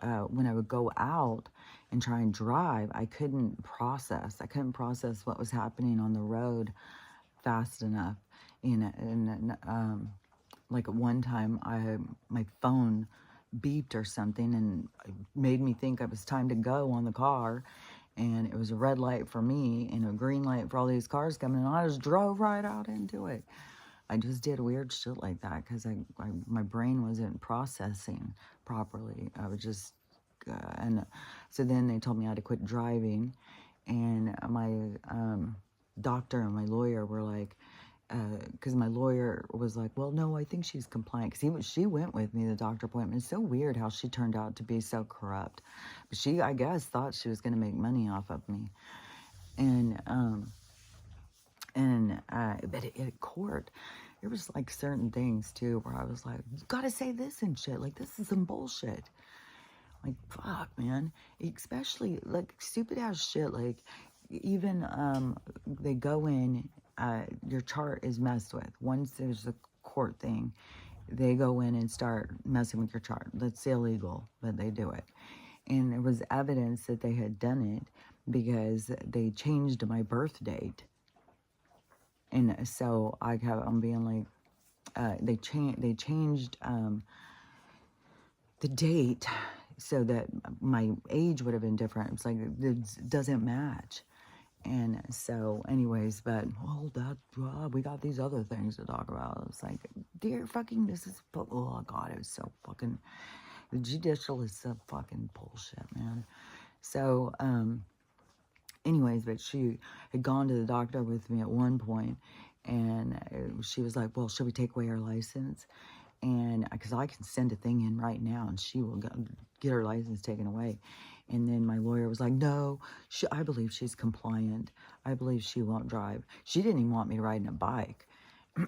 When I would go out and try and drive, I couldn't process. I couldn't process what was happening on the road fast enough. Like at one time, my phone beeped or something and it made me think it was time to go on the car. And it was a red light for me and a green light for all these cars coming. And I just drove right out into it. I just did weird shit like that because my brain wasn't processing properly. I was just, and so then they told me I had to quit driving. And my doctor and my lawyer were like, because my lawyer was like, well, no, I think she's compliant. Because she went with me to the doctor appointment. It's so weird how she turned out to be so corrupt. But she, I guess, thought she was going to make money off of me. And but at court, there was like certain things too where I was like, you gotta say this and shit. Like, this is some bullshit. Like, fuck, man. Especially like stupid ass shit. Like, even they go in, your chart is messed with. Once there's a court thing, they go in and start messing with your chart. That's illegal, but they do it. And there was evidence that they had done it because they changed my birth date. And so I'm being like, they changed the date so that my age would have been different. It's like, it doesn't match. And so anyways, but, we got these other things to talk about. It's like, dear fucking, oh God, it was so fucking, the judicial is so fucking bullshit, man. So, anyways, but she had gone to the doctor with me at one point, and she was like, well, should we take away her license? And because I can send a thing in right now and she will get her license taken away. And then my lawyer was like, no, I believe she's compliant. I believe she won't drive. She didn't even want me riding a bike.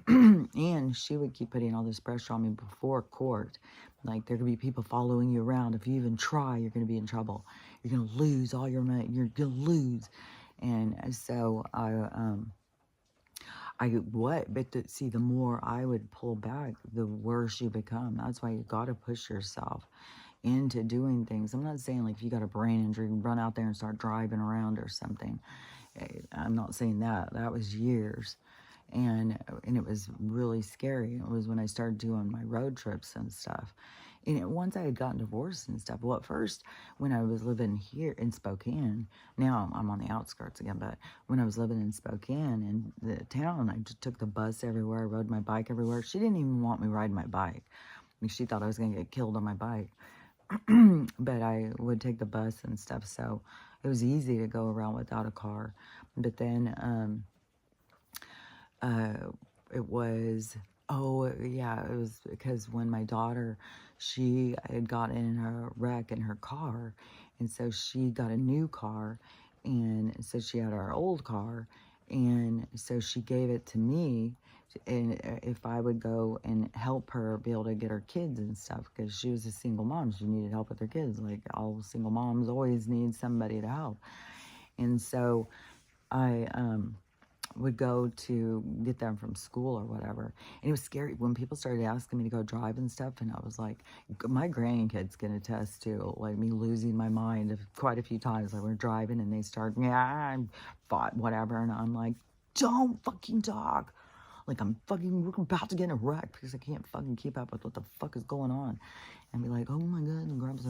And she would keep putting all this pressure on me before court. Like, there could be people following you around. If you even try, you're going to be in trouble. You're going to lose all your money. You're going to lose. And so but see, the more I would pull back, the worse you become. That's why you got to push yourself into doing things. I'm not saying like if you got a brain injury, run out there and start driving around or something. I'm not saying that. That was years. And it was really scary. It was when I started doing my road trips and stuff. And once I had gotten divorced and stuff, well, at first, when I was living here in Spokane, now I'm on the outskirts again, but when I was living in Spokane, in the town, I just took the bus everywhere, I rode my bike everywhere. She didn't even want me riding my bike. She thought I was going to get killed on my bike. But I would take the bus and stuff, so it was easy to go around without a car. But then, it was because when my daughter, she had gotten in a wreck in her car, and so she got a new car, and so she had our old car, and so she gave it to me, and if I would go and help her be able to get her kids and stuff, because she was a single mom, she needed help with her kids, like all single moms always need somebody to help. And so I would go to get them from school or whatever. And it was scary when people started asking me to go drive and stuff. And I was like, my grandkids can attest to like me losing my mind quite a few times. Like we're driving and they start, I fought, whatever. And I'm like, don't fucking talk. Like we're about to get in a wreck because I can't fucking keep up with what the fuck is going on. And be like, oh my God, and Grandpa's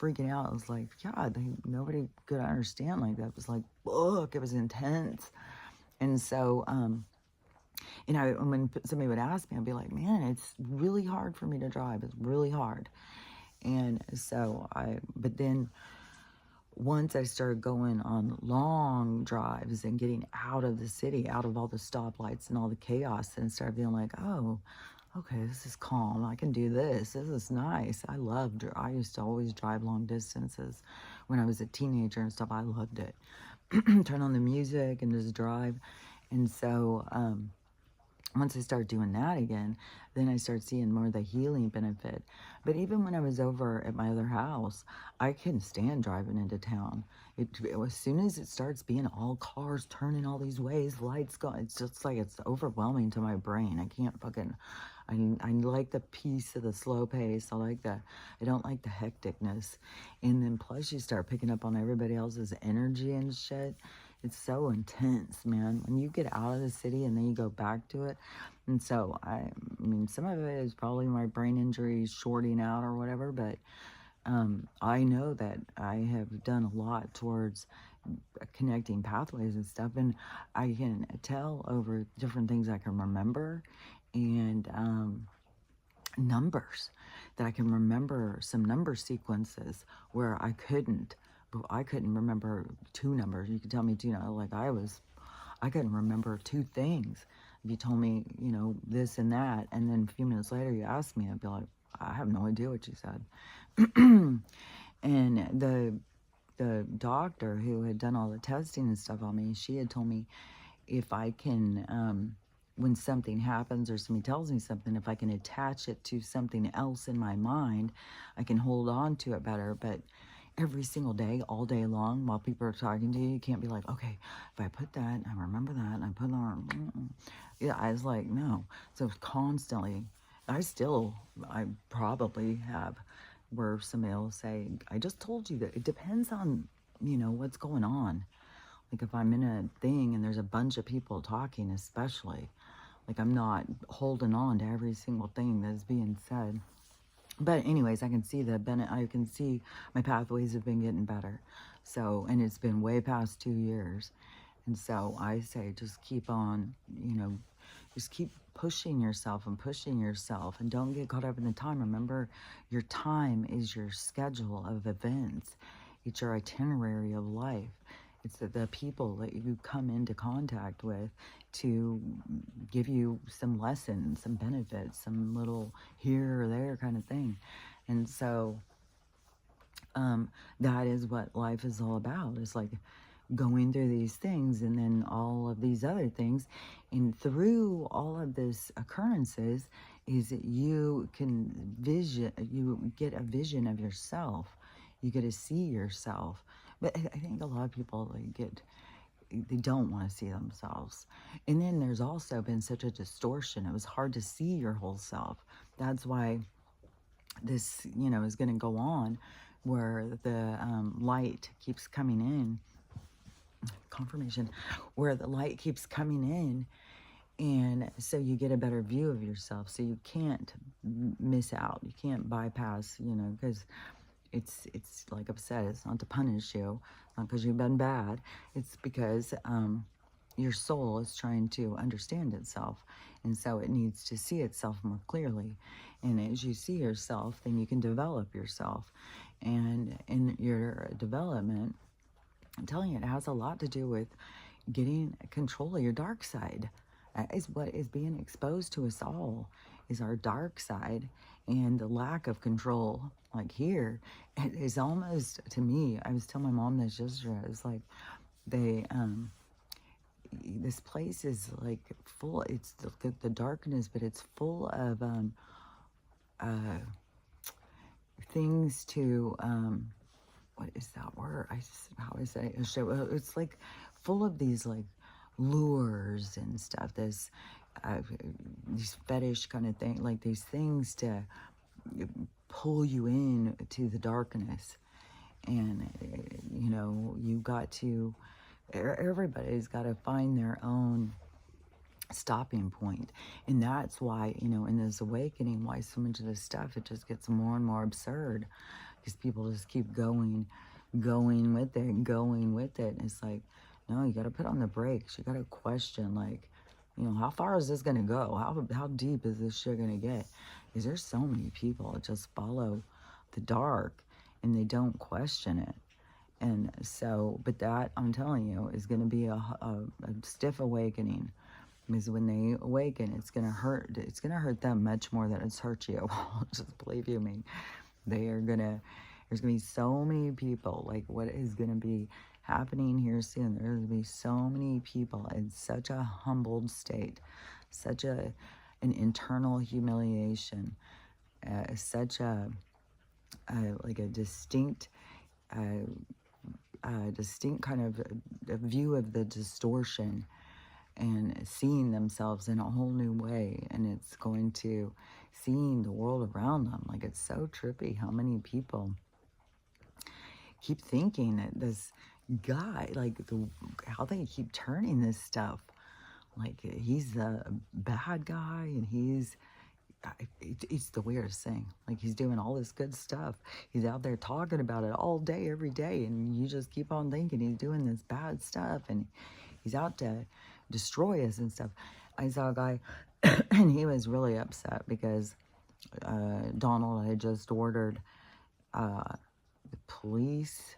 freaking out. I was like, God, nobody could understand like that. It was like, fuck, it was intense. And so, when somebody would ask me, I'd be like, man, it's really hard for me to drive. It's really hard. And so but then once I started going on long drives and getting out of the city, out of all the stoplights and all the chaos, and started feeling like, oh, okay, this is calm. I can do this. This is nice. I used to always drive long distances when I was a teenager and stuff. I loved it. Turn on the music and just drive. And so, once I started doing that again, then I started seeing more of the healing benefit. But even when I was over at my other house, I couldn't stand driving into town. As soon as it starts being all cars turning all these ways, lights go, it's just like it's overwhelming to my brain. I can't fucking, I like the peace of the slow pace. I don't like the hecticness. And then plus you start picking up on everybody else's energy and shit. It's so intense, man. When you get out of the city and then you go back to it. And so, I mean, some of it is probably my brain injury shorting out or whatever, but I know that I have done a lot towards connecting pathways and stuff. And I can tell over different things I can remember and numbers that I can remember some number sequences where I couldn't remember two numbers. You could tell me two, like I couldn't remember two things. If you told me, this and that, and then a few minutes later you asked me, I'd be like, I have no idea what you said. And the doctor who had done all the testing and stuff on me, she had told me if I can, when something happens or somebody tells me something, if I can attach it to something else in my mind, I can hold on to it better. But every single day, all day long, while people are talking to you, you can't be like, okay, if I put that, I remember that, and I put on, yeah, I was like, no. So constantly, I probably have where somebody will say, I just told you that. It depends on, what's going on. Like if I'm in a thing and there's a bunch of people talking, especially, like I'm not holding on to every single thing that's being said. But anyways, I can see I can see my pathways have been getting better. So, and it's been way past 2 years. And so I say, just keep on, just keep pushing yourself and don't get caught up in the time. Remember, your time is your schedule of events. It's your itinerary of life. It's the people that you come into contact with to give you some lessons, some benefits, some little here or there kind of thing. And so that is what life is all about. It's like going through these things and then all of these other things. And through all of this occurrences is that you get a vision of yourself. You get to see yourself. But I think a lot of people they don't want to see themselves. And then there's also been such a distortion. It was hard to see your whole self. That's why this, is going to go on where the light keeps coming in. Confirmation. Where the light keeps coming in. And so you get a better view of yourself. So you can't miss out. You can't bypass, because it's like I've said, it's not to punish you, not because you've been bad. It's because your soul is trying to understand itself. And so it needs to see itself more clearly. And as you see yourself, then you can develop yourself. And in your development, I'm telling you, it has a lot to do with getting control of your dark side. That is what is being exposed to us all, is our dark side and the lack of control. Like here, it is almost, to me, I was telling my mom this yesterday, it's like this place is like full, it's the darkness, but it's full of things to, what is that word? How I say it? It's like full of these like lures and stuff, these fetish kind of thing, like these things to pull you in to the darkness. And you got to, everybody's got to find their own stopping point. And that's why, in this awakening, why so much of this stuff, it just gets more and more absurd, because people just keep going with it. And it's like, no, you got to put on the brakes. You got to question, like, how far is this going to go? How deep is this shit going to get? Because there's so many people that just follow the dark and they don't question it. And so, but that, I'm telling you, is going to be a stiff awakening. Because when they awaken, it's going to hurt. It's going to hurt them much more than it's hurt you. Just believe you me. They are going to, there's going to be so many people. Like, what is going to be happening here soon? There's going to be so many people in such a humbled state, such an internal humiliation, such like a distinct kind of a view of the distortion and seeing themselves in a whole new way. And it's going to seeing the world around them. Like, it's so trippy how many people keep thinking that this guy, like how they keep turning this stuff. Like, he's the bad guy and it's the weirdest thing. Like, he's doing all this good stuff. He's out there talking about it all day, every day. And you just keep on thinking he's doing this bad stuff. And he's out to destroy us and stuff. I saw a guy, and he was really upset because Donald had just ordered the police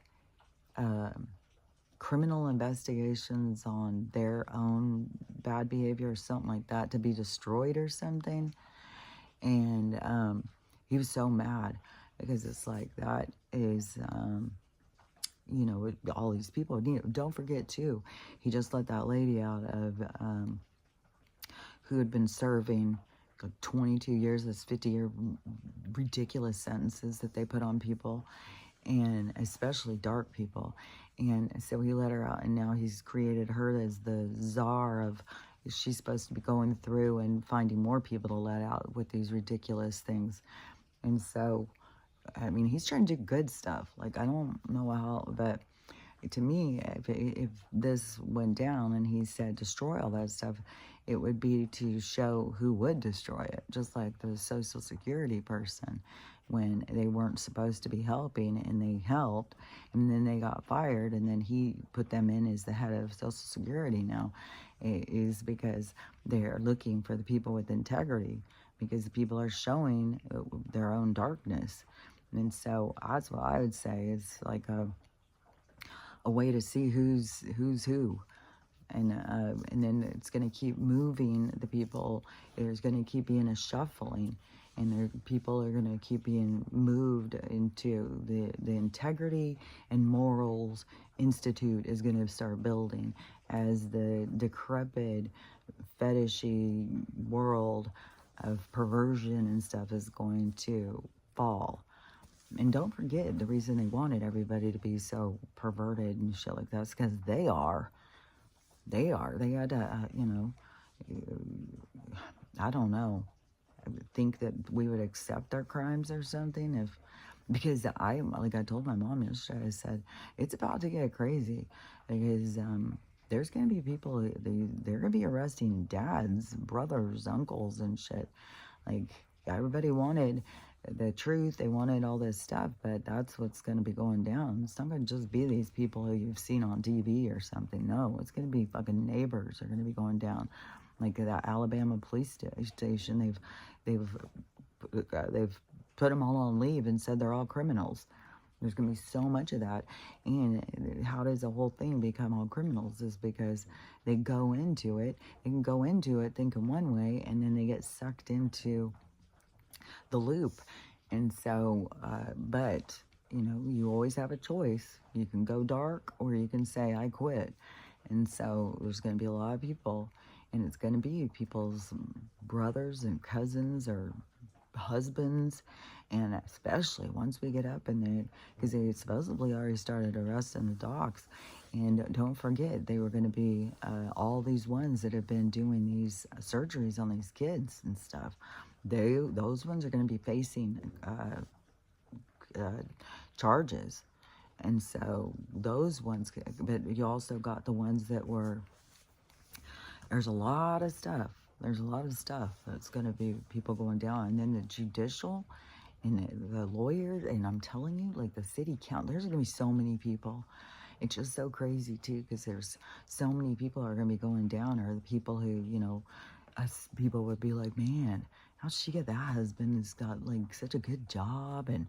criminal investigations on their own bad behavior or something like that to be destroyed or something. And he was so mad because it's like, that is, you know, all these people. Don't forget, too, he just let that lady out of, who had been serving 22 years, this 50-year ridiculous sentences that they put on people, and especially dark people. And so he let her out, and now he's created her as the czar of, she's supposed to be going through and finding more people to let out with these ridiculous things. And so, I mean, he's trying to do good stuff. Like, I don't know how, but to me, if this went down and he said destroy all that stuff, it would be to show who would destroy it. Just like the Social Security person, when they weren't supposed to be helping and they helped, and then they got fired, and then he put them in as the head of Social Security now. It is because they're looking for the people with integrity, because the people are showing their own darkness. And so that's what I would say is like a way to see who's who. And then it's going to keep moving the people. There's going to keep being a shuffling, and people are going to keep being moved into the integrity and morals institute is going to start building as the decrepit, fetishy world of perversion and stuff is going to fall. And don't forget, the reason they wanted everybody to be so perverted and shit like that is because they are. They had to, you know, I don't know, think that we would accept their crimes or something because like I told my mom yesterday, I said, it's about to get crazy because there's going to be people, they're going to be arresting dads, brothers, uncles and shit. Like, everybody wanted the truth, they wanted all this stuff, but that's what's going to be going down. It's not going to just be these people who you've seen on TV or something. No, it's going to be fucking neighbors are going to be going down. Like that Alabama police station, they've put them all on leave and said they're all criminals. There's going to be so much of that. And how does the whole thing become all criminals is because they go into it. They can go into it thinking one way, and then they get sucked into the loop. And so, but, you know, you always have a choice. You can go dark or you can say, I quit. And so there's going to be a lot of people, and it's going to be people's brothers and cousins or husbands, and especially once we get up in there, because they supposedly already started arresting the docs. And don't forget, they were going to be all these ones that have been doing these surgeries on these kids and stuff. Those ones are going to be facing charges. And so those ones, but you also got the ones that were, there's a lot of stuff. There's a lot of stuff that's going to be people going down. And then the judicial and the lawyers, and I'm telling you, like the city count, there's going to be so many people. It's just so crazy, too, because there's so many people are going to be going down, or the people who, you know, us people would be like, man, how'd she get that husband that's got, like, such a good job, and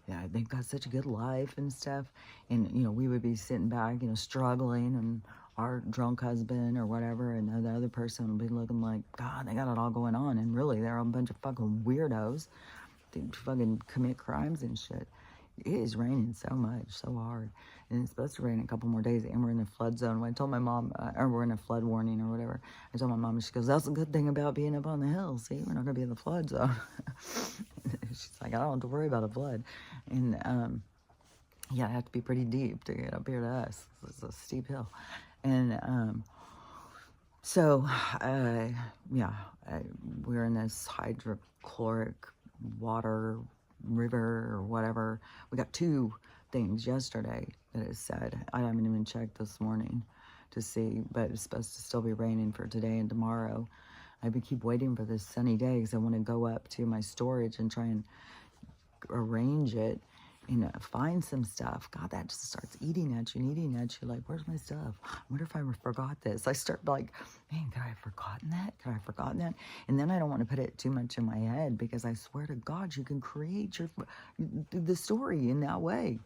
yeah, they've got such a good life and stuff. And, we would be sitting back, struggling, and our drunk husband or whatever, and the other person would be looking like, God, they got it all going on. And really, they're a bunch of fucking weirdos. They fucking commit crimes and shit. It is raining so much, so hard. And it's supposed to rain a couple more days, and we're in a flood zone. When I told my mom, or we're in a flood warning or whatever, I told my mom, she goes, that's a good thing about being up on the hill. See, we're not going to be in the flood zone. She's like, I don't have to worry about a flood. And, yeah, I have to be pretty deep to get up here to us. It's a steep hill. And, so, yeah, we're in this hydrochloric water river or whatever. We got 2 things yesterday that it said. I haven't even checked this morning to see, but it's supposed to still be raining for today and tomorrow. I keep waiting for this sunny day because I want to go up to my storage and try and arrange it, find some stuff. God, that just starts eating at you and eating at you. Like, where's my stuff? I wonder if I forgot this. I start like, man, could I have forgotten that? Could I have forgotten that? And then I don't want to put it too much in my head, because I swear to God, you can create the story in that way.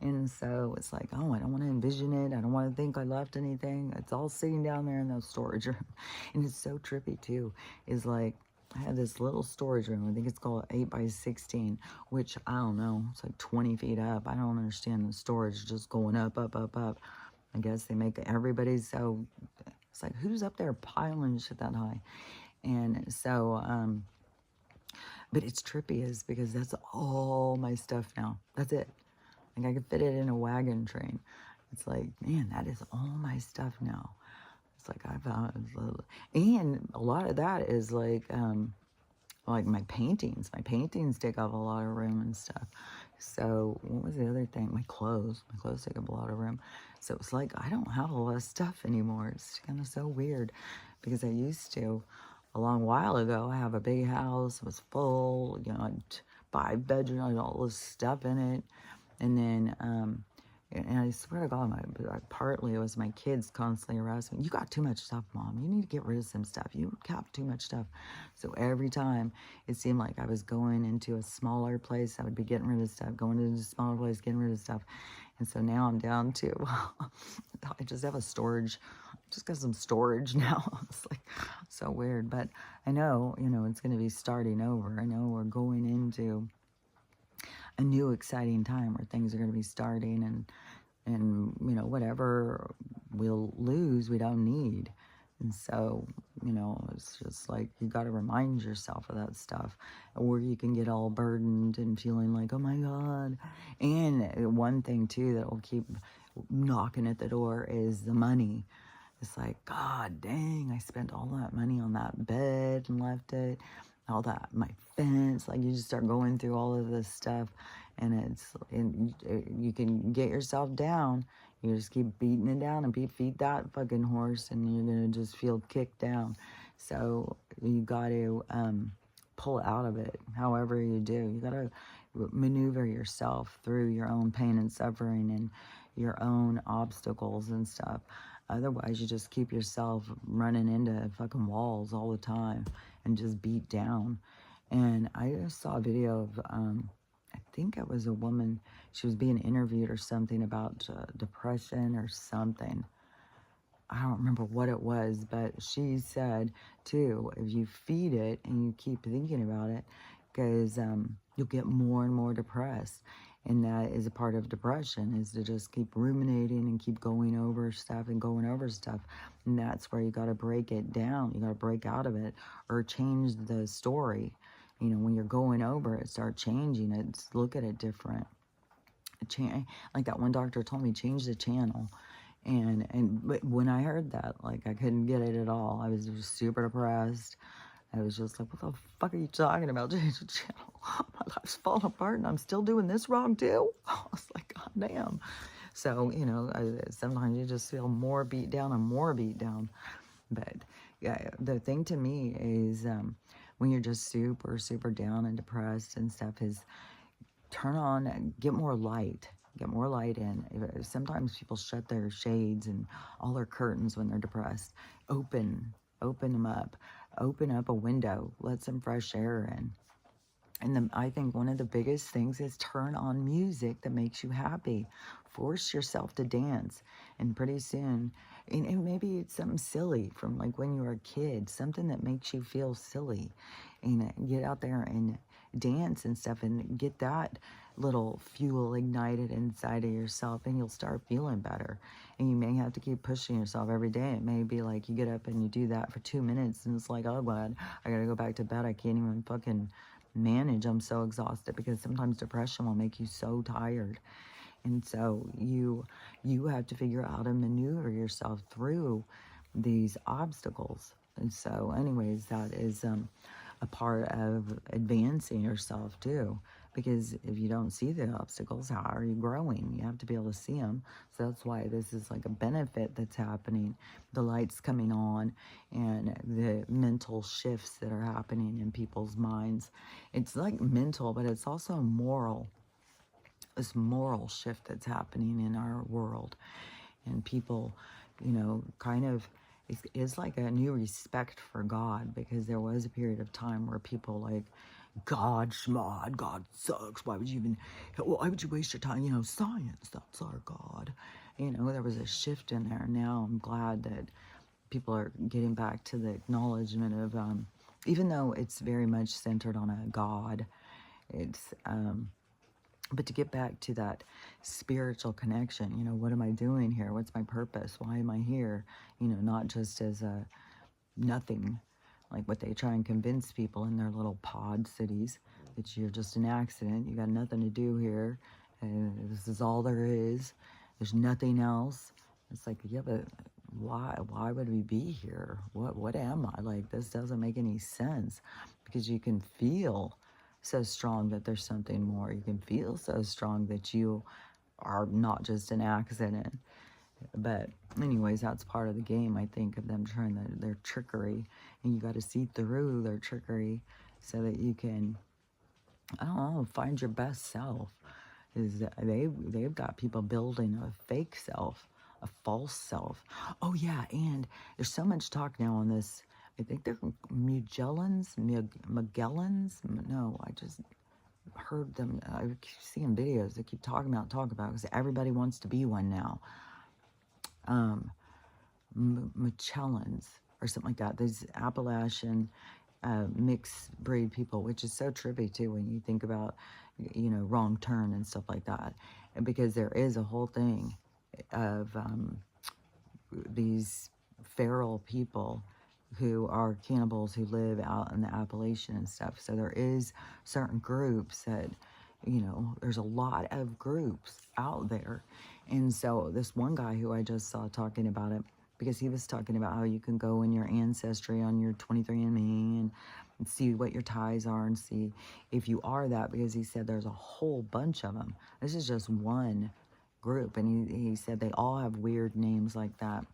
And so it's like, oh, I don't want to envision it. I don't want to think I left anything. It's all sitting down there in the storage room. And it's so trippy too. Is like, I had this little storage room. I think it's called 8 by 16, which I don't know. It's like 20 feet up. I don't understand the storage just going up, up, up, up. I guess they make everybody's so. It's like, who's up there piling shit that high? And so, but it's trippy is because that's all my stuff now. That's it. Like, I could fit it in a wagon train. It's like, man, that is all my stuff now. It's like, I found, and a lot of that is like my paintings. My paintings take up a lot of room and stuff. So what was the other thing? My clothes. My clothes take up a lot of room. So it's like, I don't have a lot of stuff anymore. It's kind of so weird, because I used to, a long while ago, I have a big house. It was full, 5 bedrooms, all this stuff in it. And then, and I swear to God, partly it was my kids constantly harassing me. You got too much stuff, Mom. You need to get rid of some stuff. You have too much stuff. So every time it seemed like I was going into a smaller place, I would be getting rid of stuff, going into a smaller place, getting rid of stuff. And so now I'm down to, I just have a storage, just got some storage now. It's like so weird. But I know, it's going to be starting over. I know we're going into a new exciting time where things are going to be starting, and whatever we'll lose, we don't need. And so, it's just like, you got to remind yourself of that stuff, or you can get all burdened and feeling like, oh my God. And one thing too that will keep knocking at the door is the money. It's like, God dang, I spent all that money on that bed and left it, all that, my fence. Like, you just start going through all of this stuff, and you can get yourself down. You just keep beating it down and feed that fucking horse, and you're gonna just feel kicked down. So you got to pull out of it. However you do, you got to maneuver yourself through your own pain and suffering and your own obstacles and stuff. Otherwise, you just keep yourself running into fucking walls all the time and just beat down. And I just saw a video of, I think it was a woman, she was being interviewed or something about depression or something. I don't remember what it was, but she said, too, if you feed it and you keep thinking about it, because you'll get more and more depressed. And that is a part of depression, is to just keep ruminating and keep going over stuff and going over stuff. And that's where you got to break it down. You got to break out of it or change the story. When you're going over it, start changing it. Look at it different. Like that one doctor told me, change the channel. But when I heard that, like, I couldn't get it at all. I was just super depressed. I was just like, what the fuck are you talking about? Change the channel. My life's falling apart and I'm still doing this wrong too? I was like, God damn. So, sometimes you just feel more beat down and more beat down. But yeah, the thing to me is when you're just super, super down and depressed and stuff, is turn on, get more light. Get more light in. Sometimes people shut their shades and all their curtains when they're depressed. Open them up. Open up a window. Let some fresh air in. And I think one of the biggest things is turn on music that makes you happy. Force yourself to dance. And pretty soon, and maybe it's something silly from like when you were a kid, something that makes you feel silly. And get out there and dance and stuff and get that little fuel ignited inside of yourself, and you'll start feeling better. And you may have to keep pushing yourself every day. It may be like you get up and you do that for 2 minutes and it's like, oh god, I gotta go back to bed. I can't even fucking manage. I'm so exhausted, because sometimes depression will make you so tired. And so you have to figure out how to maneuver yourself through these obstacles. And so anyways, that is a part of advancing yourself too, because if you don't see the obstacles, how are you growing? You have to be able to see them. So that's why this is like a benefit that's happening. The lights coming on and the mental shifts that are happening in people's minds. It's like mental, but it's also moral. This moral shift that's happening in our world. And people, kind of, it's like a new respect for God, because there was a period of time where people like, God, schmod, God sucks. Why would you waste your time? Science, that's our God. There was a shift in there. Now I'm glad that people are getting back to the acknowledgement of, even though it's very much centered on a God, it's, but to get back to that spiritual connection, what am I doing here? What's my purpose? Why am I here? Not just as a nothing, like what they try and convince people in their little pod cities, that you're just an accident. You got nothing to do here. This is all there is. There's nothing else. It's like, yeah, but why would we be here? What am I? Like, this doesn't make any sense, because you can feel so strong that there's something more. You can feel so strong that you are not just an accident. But anyways, that's part of the game, I think, of them trying their trickery. And you got to see through their trickery so that you can, I don't know, find your best self. They've got people building a fake self, a false self. Oh yeah, and there's so much talk now on this. I think they're Magellans. No, I just heard them. I keep seeing videos. They keep talking about because everybody wants to be one now. Magellans or something like that. These Appalachian mixed breed people, which is so trippy too when you think about, wrong turn and stuff like that. And because there is a whole thing of these feral people who are cannibals who live out in the Appalachian and stuff. So there is certain groups that, there's a lot of groups out there. And so this one guy who I just saw talking about it, because he was talking about how you can go in your ancestry on your 23andMe and see what your ties are and see if you are that, because he said there's a whole bunch of them. This is just one group. And he said they all have weird names like that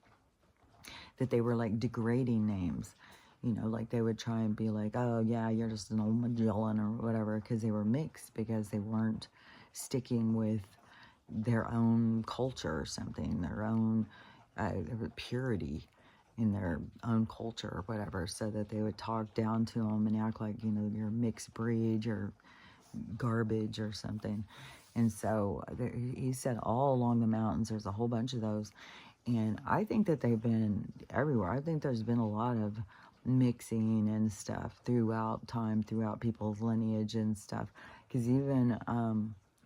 they were like degrading names. Like they would try and be like, oh yeah, you're just an old Magellan or whatever, because they were mixed, because they weren't sticking with their own culture or something, their own purity in their own culture or whatever, so that they would talk down to them and act like, you're mixed breed, you're garbage or something. And so he said all along the mountains, there's a whole bunch of those. And I think that they've been everywhere. I think there's been a lot of mixing and stuff throughout time, throughout people's lineage and stuff. Because even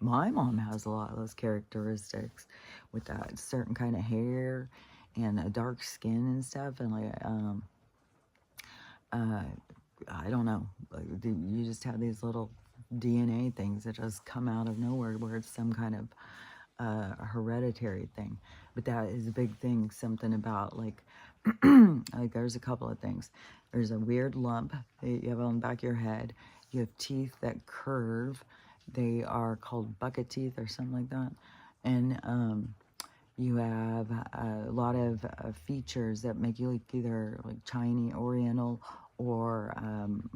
my mom has a lot of those characteristics with that certain kind of hair and a dark skin and stuff. And like, I don't know, like, you just have these little DNA things that just come out of nowhere, where it's some kind of a hereditary thing. But that is a big thing, something about like like there's a couple of things. There's a weird lump that you have on the back of your head. You have teeth that curve. They are called bucket teeth or something like that. And you have a lot of features that make you look either like Chinese, Oriental, or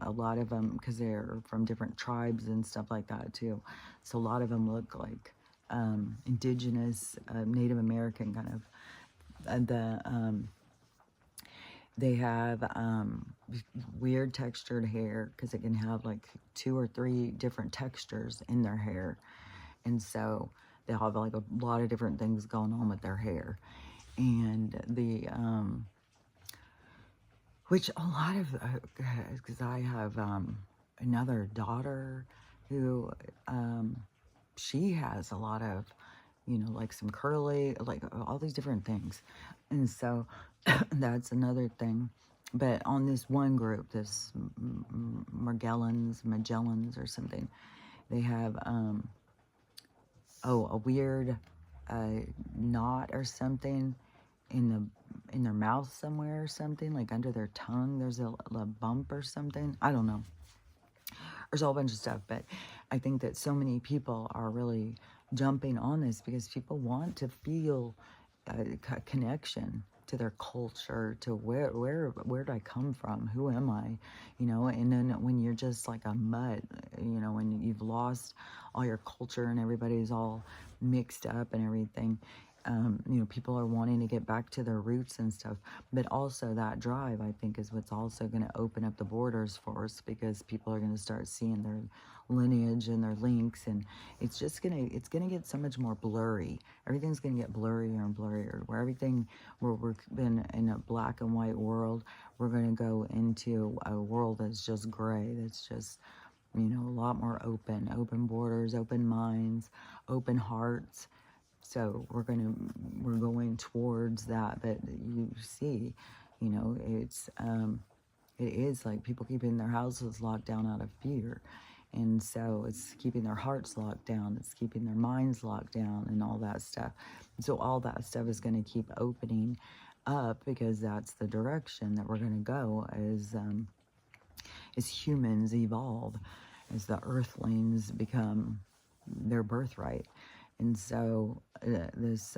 a lot of them, because they're from different tribes and stuff like that too. So a lot of them look like indigenous, Native American kind of. They have weird textured hair because it can have like 2 or 3 different textures in their hair. And so they have like a lot of different things going on with their hair. And which a lot of, because I have another daughter who, she has a lot of, like some curly, like all these different things. And so that's another thing. But on this one group, this Magellans or something, they have, a weird knot or something in their mouth somewhere or something, like under their tongue. There's a bump or something. I don't know. There's a whole bunch of stuff, but I think that so many people are really jumping on this because people want to feel a connection to their culture, to where do I come from? Who am I? And then when you're just like a mutt, when you've lost all your culture and everybody's all mixed up and everything, people are wanting to get back to their roots and stuff. But also that drive, I think, is what's also going to open up the borders for us, because people are going to start seeing their lineage and their links, and it's gonna get so much more blurry. Everything's gonna get blurrier and blurrier. Where we've been in a black and white world, we're gonna go into a world that's just gray. That's just, a lot more open borders, open minds, open hearts. So we're going towards that. But you see, it is like people keeping their houses locked down out of fear. And so it's keeping their hearts locked down. It's keeping their minds locked down and all that stuff. And so all that stuff is going to keep opening up, because that's the direction that we're going to go as humans evolve, as the earthlings become their birthright. And so this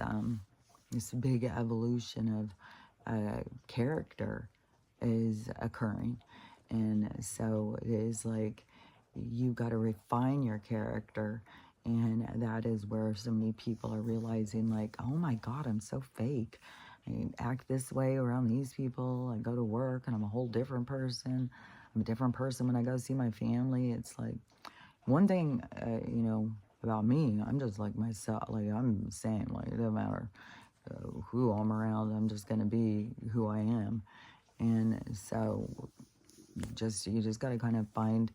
big evolution of character is occurring. And so it is like, you got to refine your character. And that is where so many people are realizing, like, oh my God, I'm so fake. I act this way around these people. I go to work and I'm a whole different person. I'm a different person when I go see my family. It's like, one thing, about me, I'm just like myself. Like, I'm the same. Like, it doesn't matter who I'm around. I'm just going to be who I am. And so you just got to kind of find,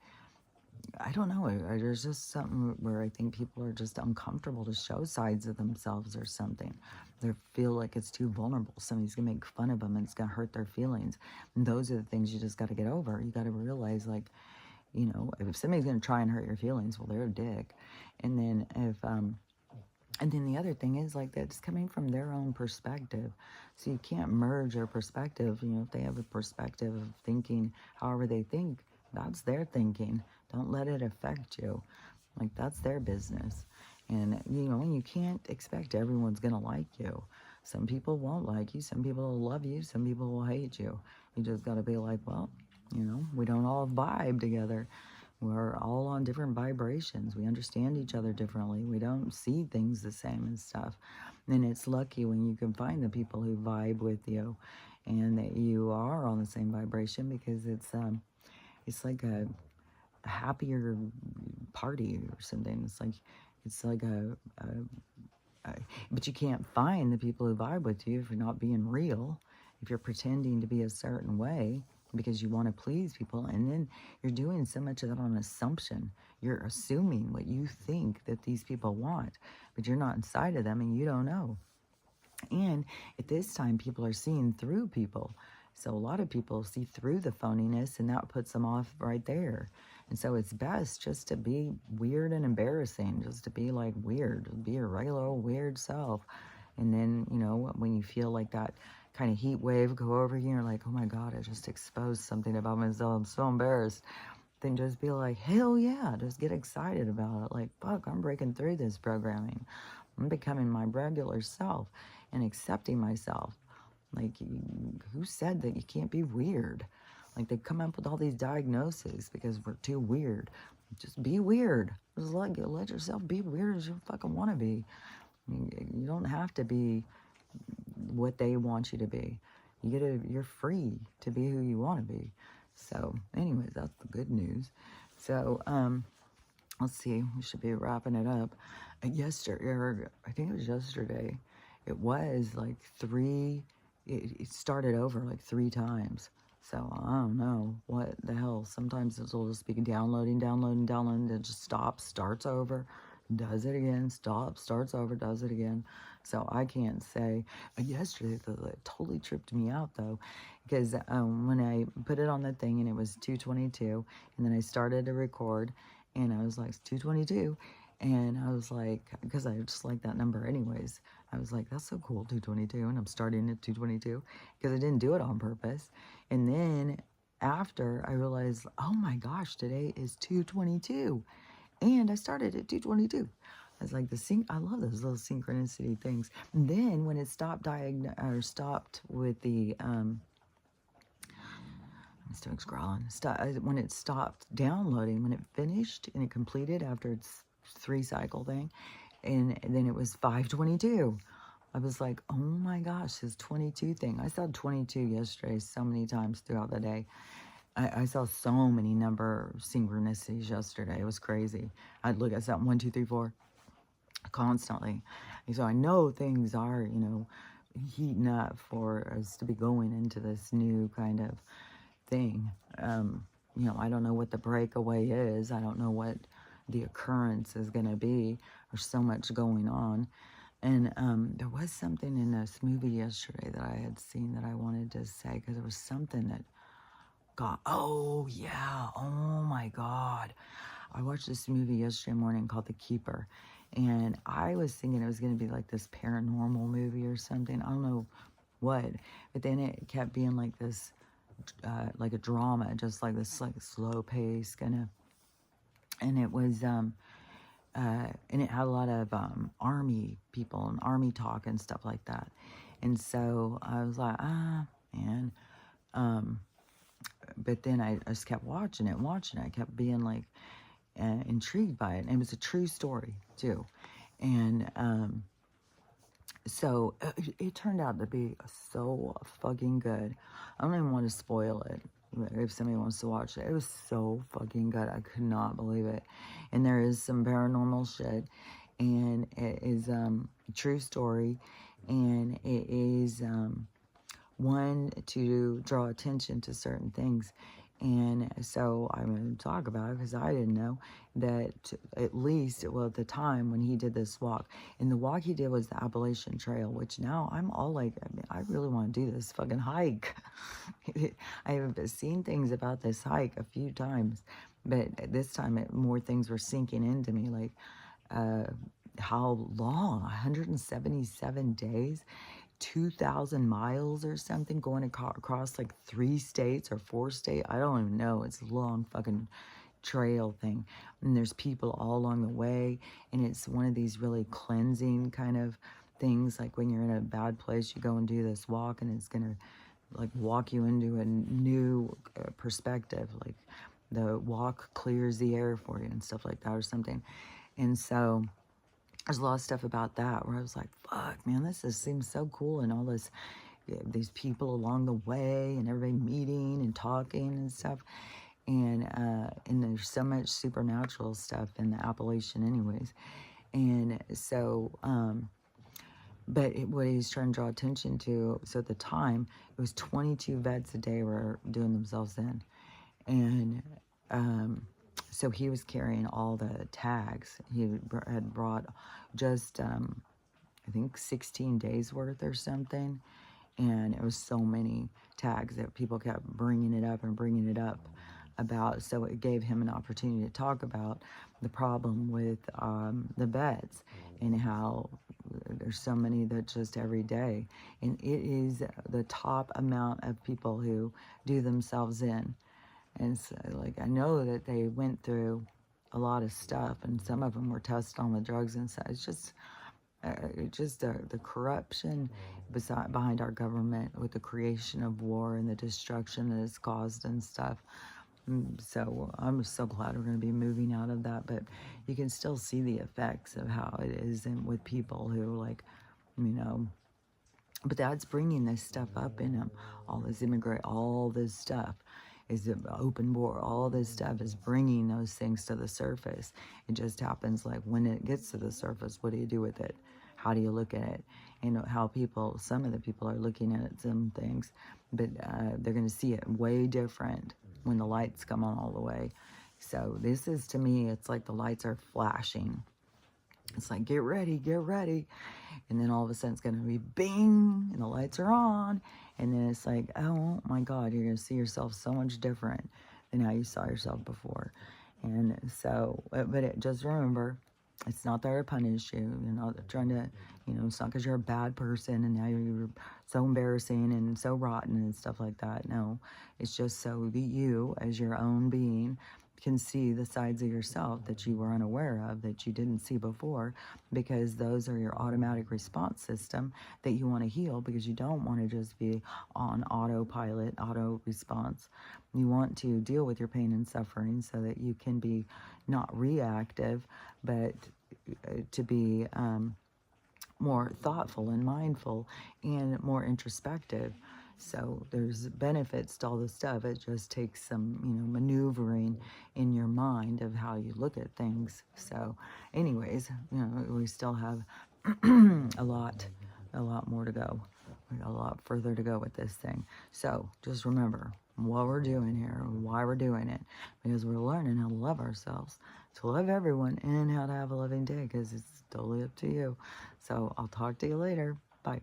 I don't know, there's just something where I think people are just uncomfortable to show sides of themselves or something. They feel like it's too vulnerable. Somebody's going to make fun of them and it's going to hurt their feelings. And those are the things you just got to get over. You got to realize, like, if somebody's going to try and hurt your feelings, well, they're a dick. And then and then the other thing is, like, that's coming from their own perspective. So you can't merge their perspective. If they have a perspective of thinking however they think, that's their thinking. Don't let it affect you. Like, that's their business. And, you can't expect everyone's going to like you. Some people won't like you. Some people will love you. Some people will hate you. You just got to be like, well, we don't all vibe together. We're all on different vibrations. We understand each other differently. We don't see things the same and stuff. And it's lucky when you can find the people who vibe with you and that you are on the same vibration, because it's like a happier party or something. It's like but you can't find the people who vibe with you if you're not being real, if you're pretending to be a certain way because you want to please people. And then you're doing so much of that on assumption. You're assuming what you think that these people want, but you're not inside of them and you don't know. And at this time, people are seeing through people. So a lot of people see through the phoniness, and that puts them off right there. And so it's best just to be weird and embarrassing, just to be like weird, be your regular old weird self. And then, when you feel like that kind of heat wave go over you, you're like, oh my God, I just exposed something about myself. I'm so embarrassed. Then just be like, hell yeah, just get excited about it. Like, fuck, I'm breaking through this programming. I'm becoming my regular self and accepting myself. Like, who said that you can't be weird? Like, they come up with all these diagnoses because we're too weird. Just be weird. Just let yourself be weird as you fucking want to be. You don't have to be what they want you to be. you're free to be who you want to be. So, anyways, that's the good news. So, let's see, we should be wrapping it up. Yesterday, or I think it was yesterday, it was like it started over like 3 times. So I don't know what the hell. Sometimes it'll just be downloading, it just stops, starts over, does it again, stops, starts over, does it again. So I can't say. Yesterday, it totally tripped me out though, because when I put it on the thing and it was 2:22, and then I started to record, and I was like, it's 2:22. And I was like, because I just like that number anyways. I was like, that's so cool, 2:22. And I'm starting at 2:22 because I didn't do it on purpose. And then after I realized, oh my gosh, today is 2:22. And I started at 2:22. I was like, I love those little synchronicity things. And then when it stopped stopped with the, my stomach's growling. When it stopped downloading, when it finished and it completed after its 3-cycle thing, and then it was 5:22. I was like, oh my gosh, this 22 thing. I saw 22 yesterday so many times throughout the day. I saw so many number synchronicities yesterday. It was crazy. I'd look at something 1, 2, 3, 4 constantly. And so I know things are, heating up for us to be going into this new kind of thing. I don't know what the breakaway is. I don't know what the occurrence is going to be. There's so much going on. And there was something in this movie yesterday that I had seen that I wanted to say, because there was something that oh yeah, oh my God. I watched this movie yesterday morning called The Keeper, and I was thinking it was going to be like this paranormal movie or something. I don't know what, but then it kept being like this, like a drama, just like this like slow pace kind of, and it was and it had a lot of army people and army talk and stuff like that. And so I was like, man. But then I just kept watching it. I kept being like intrigued by it. And it was a true story too. And so it turned out to be so fucking good. I don't even want to spoil it if somebody wants to watch it. It was so fucking good. I could not believe it. And there is some paranormal shit. And it is a true story. And it is one to draw attention to certain things. And so I'm going to talk about it because I didn't know that at least, well, at the time when he did this walk, and the walk he did was the Appalachian Trail, which now I'm all like, I really want to do this fucking hike. I have seen things about this hike a few times, but this time more things were sinking into me, like how long, 177 days? 2,000 miles or something, going across like 3 states or 4 states. I don't even know. It's a long fucking trail thing. And there's people all along the way. And it's one of these really cleansing kind of things. Like when you're in a bad place, you go and do this walk, and it's going to like walk you into a new perspective. Like the walk clears the air for you and stuff like that or something. And so there's a lot of stuff about that where I was like, fuck, man, this just seems so cool. And all this, these people along the way and everybody meeting and talking and stuff. And there's so much supernatural stuff in the Appalachian anyways. And so, but what he's trying to draw attention to, so at the time, it was 22 vets a day were doing themselves in. And so he was carrying all the tags. He had brought just, I think, 16 days worth or something. And it was so many tags that people kept bringing it up about. So it gave him an opportunity to talk about the problem with the vets and how there's so many that just every day. And it is the top amount of people who do themselves in. And so, like, I know that they went through a lot of stuff, and some of them were tested on the drugs and stuff. It's just the corruption behind our government with the creation of war and the destruction that it's caused and stuff. So I'm so glad we're going to be moving out of that, but you can still see the effects of how it is with people who, like, But that's bringing this stuff up in them. All this all this stuff is an open board. All this stuff is bringing those things to the surface. It just happens like when it gets to the surface, what do you do with it? How do you look at it? And how some of the people are looking at some things, but they're going to see it way different when the lights come on all the way. So this is, to me, it's like the lights are flashing. It's like, get ready, get ready. And then all of a sudden it's going to be bing, and the lights are on. And then it's like, oh my God, you're going to see yourself so much different than how you saw yourself before. And so, just remember, it's not there to punish you. You're not trying to, it's not because you're a bad person and now you're so embarrassing and so rotten and stuff like that. No, it's just so that you, as your own being, can see the sides of yourself that you were unaware of, that you didn't see before, because those are your automatic response system that you want to heal, because you don't want to just be on autopilot, auto response. You want to deal with your pain and suffering so that you can be not reactive, but to be more thoughtful and mindful and more introspective. So there's benefits to all this stuff. It just takes some, maneuvering in your mind of how you look at things. So anyways, we still have a lot more to go. We got a lot further to go with this thing. So just remember what we're doing here, why we're doing it, because we're learning how to love ourselves, to love everyone, and how to have a loving day, because it's totally up to you. So I'll talk to you later. Bye.